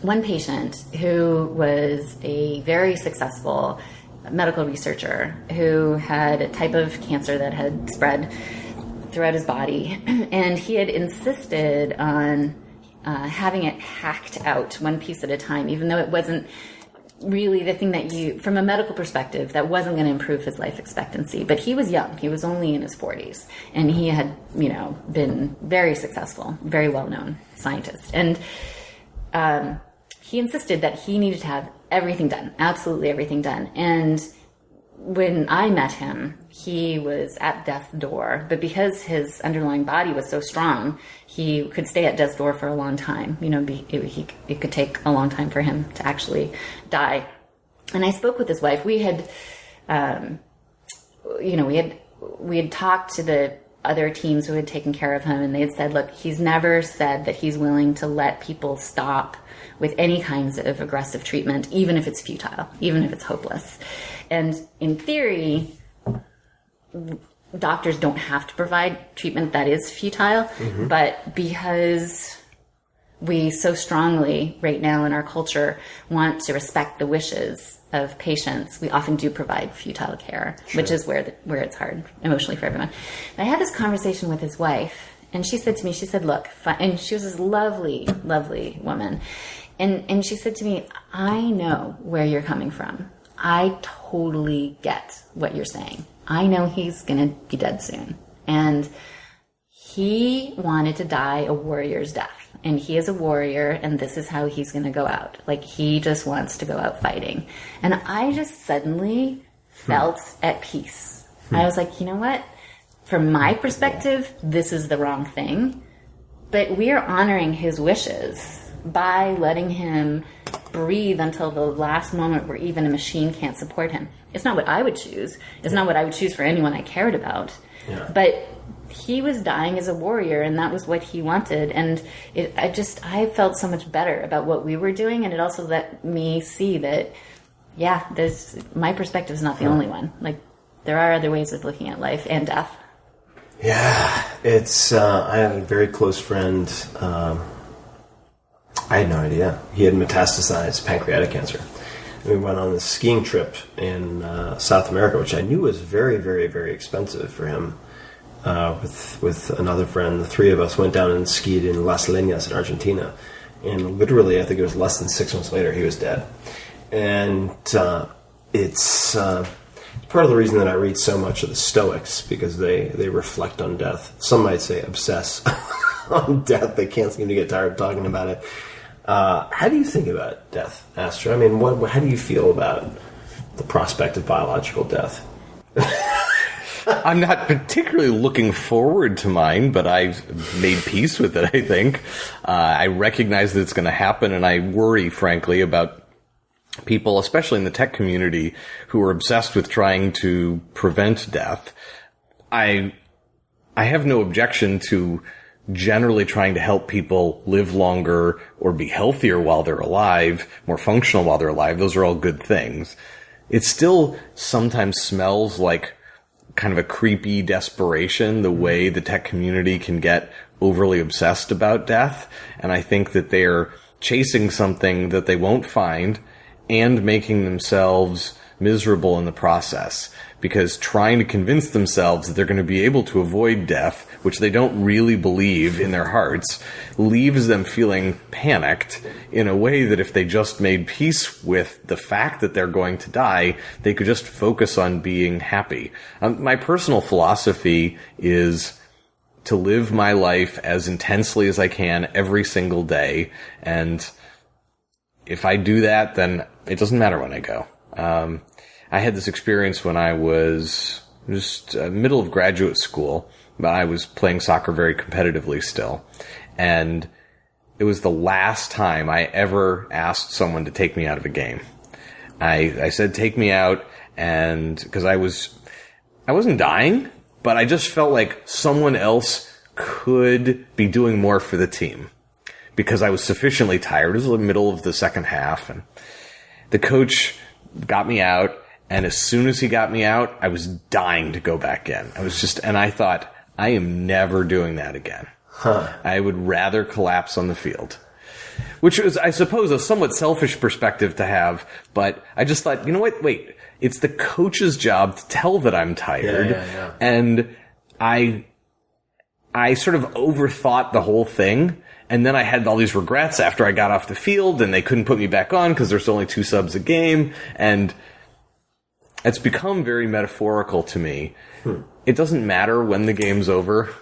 one patient who was a very successful medical researcher who had a type of cancer that had spread throughout his body, and he had insisted on having it hacked out one piece at a time, even though it wasn't really the thing that from a medical perspective, that wasn't going to improve his life expectancy. But he was young. He was only in his 40s, and he had, been very successful, very well-known scientist. And he insisted that he needed to have everything done, absolutely everything done. And when I met him, he was at death's door, but because his underlying body was so strong, he could stay at death's door for a long time. It could take a long time for him to actually die. And I spoke with his wife. We had, we had talked to the other teams who had taken care of him, and they had said, look, he's never said that he's willing to let people stop with any kinds of aggressive treatment, even if it's futile, even if it's hopeless. And in theory, doctors don't have to provide treatment that is futile, but because we so strongly right now in our culture want to respect the wishes of patients, we often do provide futile care, which is where it's hard emotionally for everyone. But I had this conversation with his wife, and she said to me, look, and she was this lovely, lovely woman, and she said to me, I know where you're coming from. I totally get what you're saying. I know he's going to be dead soon. And he wanted to die a warrior's death. And he is a warrior, and this is how he's going to go out. Like, he just wants to go out fighting. And I just suddenly felt at peace. I was like, you know what? From my perspective, this is the wrong thing. But we are honoring his wishes by letting him breathe until the last moment where even a machine can't support him. It's not what I would choose. It's not what I would choose for anyone I cared about. Yeah. But he was dying as a warrior, and that was what he wanted. And I felt so much better about what we were doing, and it also let me see that, my perspective is not the only one. Like, there are other ways of looking at life and death. Yeah, it's. I have a very close friend. I had no idea he had metastasized pancreatic cancer. We went on this skiing trip in South America, which I knew was very, very, very expensive for him. With another friend, the three of us went down and skied in Las Leñas in Argentina, and literally, I think it was less than 6 months later, he was dead. And it's part of the reason that I read so much of the Stoics, because they reflect on death. Some might say obsess on death. They can't seem to get tired of talking about it. How do you think about death, Astra? I mean, how do you feel about the prospect of biological death? I'm not particularly looking forward to mine, but I've made peace with it, I think. I recognize that it's going to happen, and I worry, frankly, about people, especially in the tech community, who are obsessed with trying to prevent death. I have no objection to generally trying to help people live longer or be healthier while they're alive, more functional while they're alive. Those are all good things. It still sometimes smells like kind of a creepy desperation, the way the tech community can get overly obsessed about death. And I think that they're chasing something that they won't find and making themselves miserable in the process, because trying to convince themselves that they're going to be able to avoid death, which they don't really believe in their hearts, leaves them feeling panicked in a way that if they just made peace with the fact that they're going to die, they could just focus on being happy. My personal philosophy is to live my life as intensely as I can every single day, and if I do that, then it doesn't matter when I go. I had this experience when I was just middle of graduate school, but I was playing soccer very competitively still. And it was the last time I ever asked someone to take me out of a game. I said, take me out, and because I wasn't dying, but I just felt like someone else could be doing more for the team, because I was sufficiently tired. It was the middle of the second half, and the coach got me out, and as soon as he got me out, I was dying to go back in. And I thought, I am never doing that again. I would rather collapse on the field. Which was, I suppose, a somewhat selfish perspective to have, but I just thought, you know what, wait, it's the coach's job to tell that I'm tired. Yeah. And I sort of overthought the whole thing. And then I had all these regrets after I got off the field, and they couldn't put me back on because there's only 2 subs a game. And it's become very metaphorical to me. It doesn't matter when the game's over,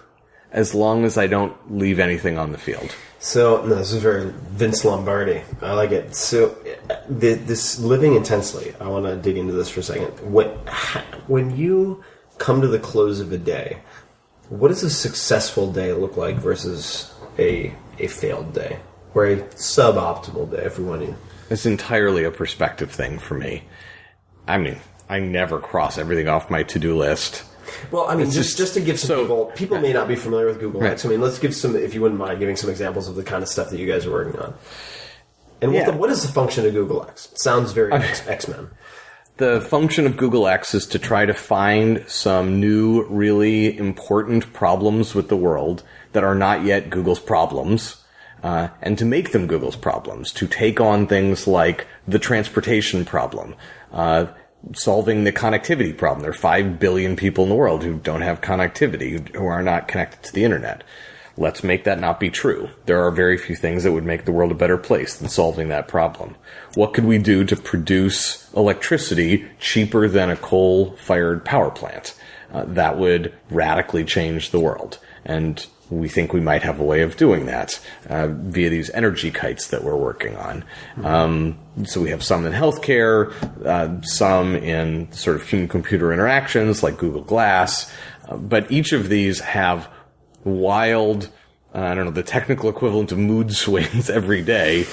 as long as I don't leave anything on the field. So, no, this is very Vince Lombardi. I like it. So, this living intensely, I want to dig into this for a second. When you come to the close of a day, what does a successful day look like versus a failed day, or a suboptimal day, if we want to? It's entirely a perspective thing for me. I mean, I never cross everything off my to-do list. Well, I mean, just to give some people may not be familiar with Google X. I mean, let's give some, if you wouldn't mind, giving some examples of the kind of stuff that you guys are working on. And what is the function of Google X? It sounds very X-Men. The function of Google X is to try to find some new, really important problems with the world that are not yet Google's problems, and to make them Google's problems, to take on things like the transportation problem, solving the connectivity problem. There are 5 billion people in the world who don't have connectivity, who are not connected to the internet. Let's make that not be true. There are very few things that would make the world a better place than solving that problem. What could we do to produce electricity cheaper than a coal-fired power plant? That would radically change the world. And we think we might have a way of doing that via these energy kites that we're working on. So we have some in healthcare, some in sort of human-computer interactions like Google Glass. But each of these have wild, the technical equivalent of mood swings every day.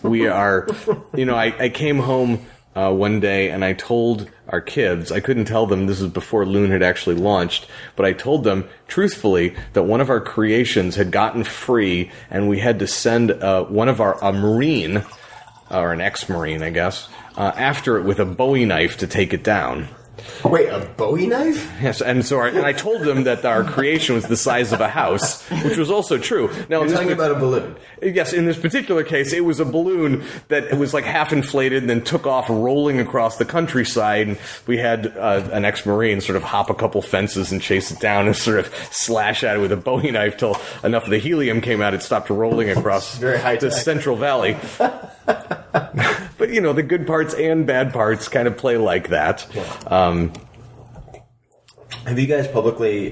We are, I came home one day and I told our kids, I couldn't tell them this was before Loon had actually launched, but I told them truthfully that one of our creations had gotten free and we had to send a Marine, or an ex-Marine, I guess, after it with a Bowie knife to take it down. Wait, a Bowie knife? Yes, and I told them that our creation was the size of a house, which was also true. Now, You're talking about a balloon. Yes, in this particular case, it was a balloon that it was like half inflated and then took off rolling across the countryside. And we had an ex-Marine sort of hop a couple fences and chase it down and sort of slash at it with a Bowie knife till enough of the helium came out, it stopped rolling across the Central Valley. But, the good parts and bad parts kind of play like that. Have you guys publicly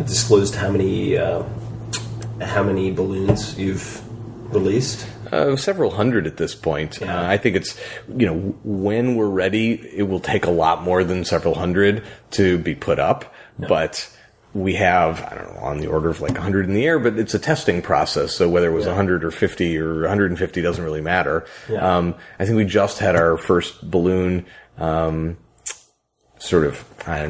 disclosed how many balloons you've released? Several hundred at this point. Yeah. I think it's, when we're ready, it will take a lot more than several hundred to be put up. Yeah. But we have, on the order of like 100 in the air, but it's a testing process. So whether it was 100 or 50 or 150 doesn't really matter. Yeah. I think we just had our first balloon, I'm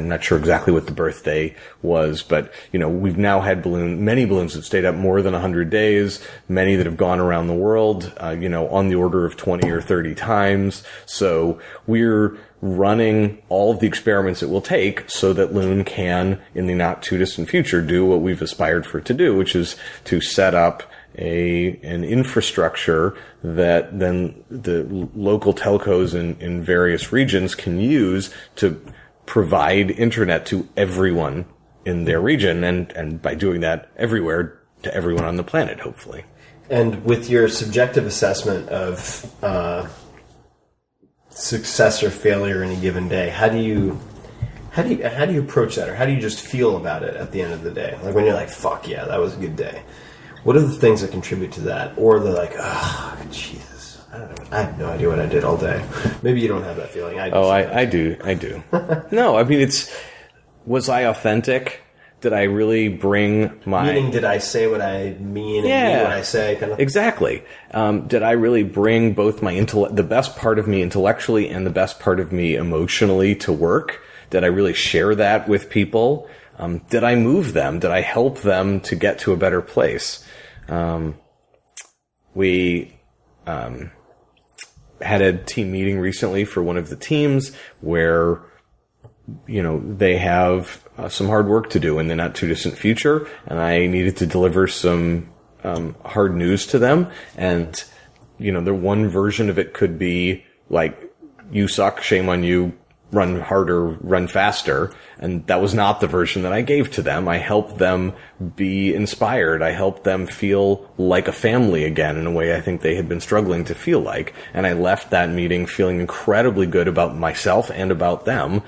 not sure exactly what the birthday was, but, we've now had many balloons that stayed up more than 100 days, many that have gone around the world, on the order of 20 or 30 times. So we're running all of the experiments it will take so that Loon can, in the not too distant future, do what we've aspired for it to do, which is to set up an infrastructure that then the local telcos in various regions can use to provide internet to everyone in their region, and by doing that everywhere, to everyone on the planet, hopefully. And with your subjective assessment of success or failure in a given day, how do you approach that, or how do you just feel about it at the end of the day? Like when you're like, "Fuck yeah, that was a good day." What are the things that contribute to that, or the like, "Oh, Jesus, I have no idea what I did all day." Maybe you don't have that feeling. I do. I do. No, I mean, was I authentic? Did I really bring Meaning, did I say what I mean and mean what I say? Kind of? Exactly. Did I really bring both the best part of me intellectually and the best part of me emotionally to work? Did I really share that with people? Did I move them? Did I help them to get to a better place? We had a team meeting recently for one of the teams where, they have some hard work to do in the not too distant future, and I needed to deliver some hard news to them. And, the one version of it could be like, "You suck, shame on you, run harder, run faster." And that was not the version that I gave to them. I helped them be inspired. I helped them feel like a family again in a way I think they had been struggling to feel like. And I left that meeting feeling incredibly good about myself and about them.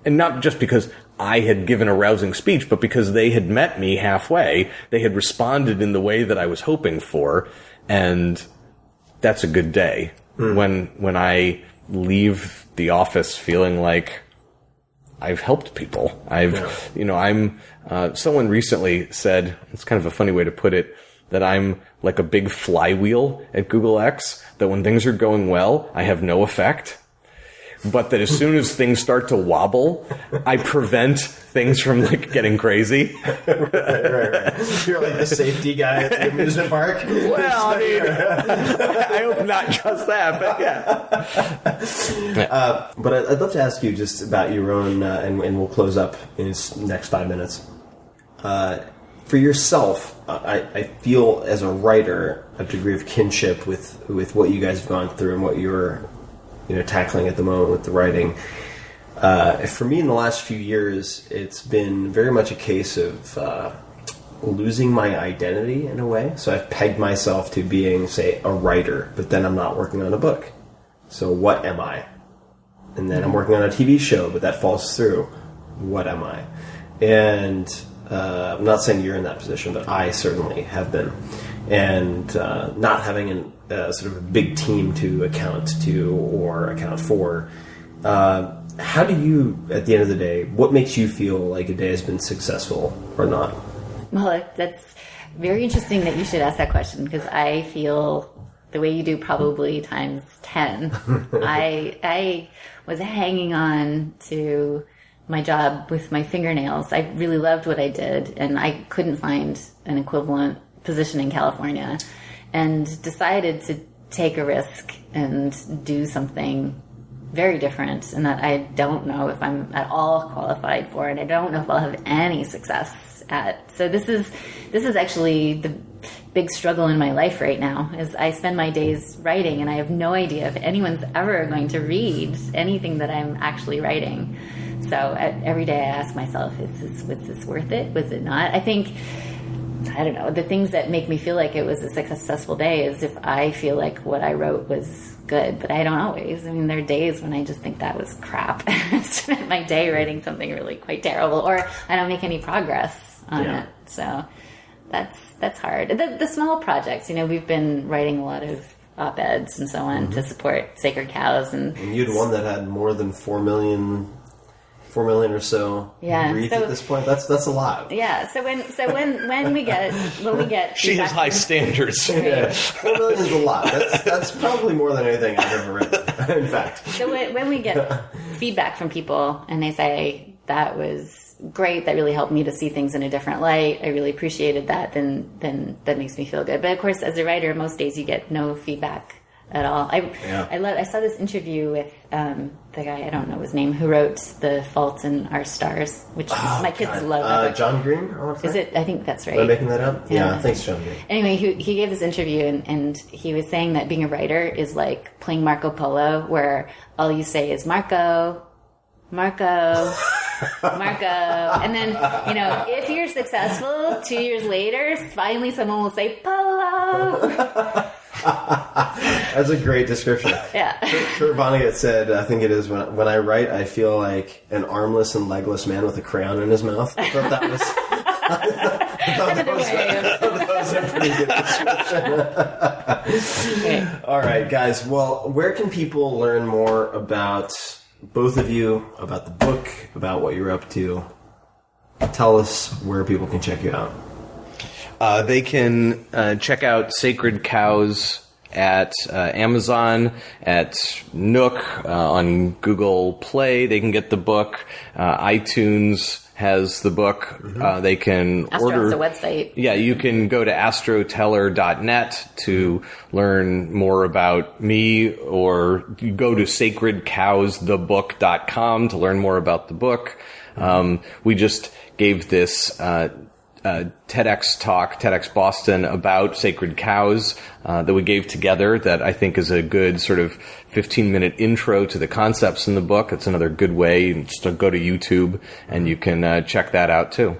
And not just because I had given a rousing speech, but because they had met me halfway. They had responded in the way that I was hoping for. And that's a good day. When I leave the office feeling like I've helped people. Someone recently said, it's kind of a funny way to put it, that I'm like a big flywheel at Google X, that when things are going well, I have no effect. But that as soon as things start to wobble, I prevent things from getting crazy. Right. You're like the safety guy at the amusement park. Well, I mean, I hope not just that, but yeah. But I'd love to ask you just about your own, and we'll close up in this next 5 minutes. For yourself, I feel as a writer a degree of kinship with what you guys have gone through and what you're tackling at the moment with the writing. For me, in the last few years, it's been very much a case of losing my identity in a way. So I've pegged myself to being, say, a writer, but then I'm not working on a book. So what am I? And then I'm working on a TV show, but that falls through. What am I? And I'm not saying you're in that position, but I certainly have been. And not having sort of a big team to account to or account for. How do you, at the end of the day, what makes you feel like a day has been successful or not? Well, that's very interesting that you should ask that question, because I feel the way you do probably times 10. I was hanging on to my job with my fingernails. I really loved what I did, and I couldn't find an equivalent position in California, and decided to take a risk and do something very different, and that I don't know if I'm at all qualified for, and I don't know if I'll have any success at. So this is actually the big struggle in my life right now, is I spend my days writing, and I have no idea if anyone's ever going to read anything that I'm actually writing. So every day I ask myself, was this worth it? Was it not? I think, I don't know, the things that make me feel like it was a successful day is if I feel like what I wrote was good, but I don't always. I mean, there are days when I just think that was crap. I spent my day writing something really quite terrible, or I don't make any progress on it. So that's hard. The small projects, we've been writing a lot of op-eds and so on to support Sacred Cows. And you had one that had more than 4 million or so reads at this point. That's a lot. Yeah. So when we get She has high standards. Yeah. 4 million is a lot. That's probably more than anything I've ever written. In fact. So when we get feedback from people and they say that was great, that really helped me to see things in a different light, I really appreciated that, then that makes me feel good. But of course, as a writer, most days you get no feedback at all. I saw this interview with the guy, I don't know his name, who wrote The Fault in Our Stars, which my kids love that book. John Green? Is it? I think that's right. Am I making that up? Yeah, thanks, John Green. Anyway, he gave this interview, and he was saying that being a writer is like playing Marco Polo, where all you say is Marco, Marco, Marco. And then, if you're successful, 2 years later, finally someone will say Polo. That's a great description. Yeah. Kurt Vonnegut said, I think it is, when I write, I feel like an armless and legless man with a crayon in his mouth. I thought that was... that was a pretty good description. All right, guys. Well, where can people learn more about both of you, about the book, about what you're up to? Tell us where people can check you out. They can check out Sacred Cows at Amazon, at Nook, on Google Play. They can get the book. iTunes has the book. They can order. Astro has a website. Yeah, you can go to astroteller.net to learn more about me, or you go to sacredcowsthebook.com to learn more about the book. We just gave this TEDx talk, TEDx Boston, about Sacred Cows that we gave together, that I think is a good sort of 15-minute intro to the concepts in the book. It's another good way just to go to YouTube, and you can check that out too.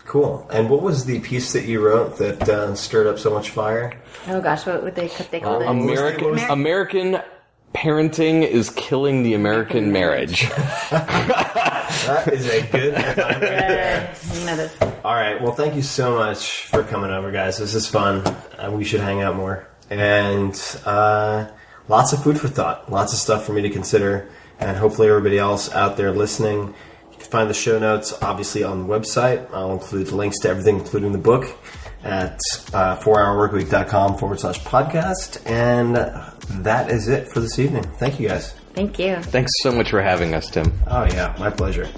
Cool. And what was the piece that you wrote that stirred up so much fire? Oh gosh, what would they call it? American parenting is killing the American marriage. That is a good this. All right. Well, thank you so much for coming over, guys. This is fun. We should hang out more. And lots of food for thought. Lots of stuff for me to consider. And hopefully everybody else out there listening. You can find the show notes, obviously, on the website. I'll include links to everything, including the book, at 4hourworkweek.com/podcast. And that is it for this evening. Thank you, guys. Thank you. Thanks so much for having us, Tim. Oh, yeah. My pleasure.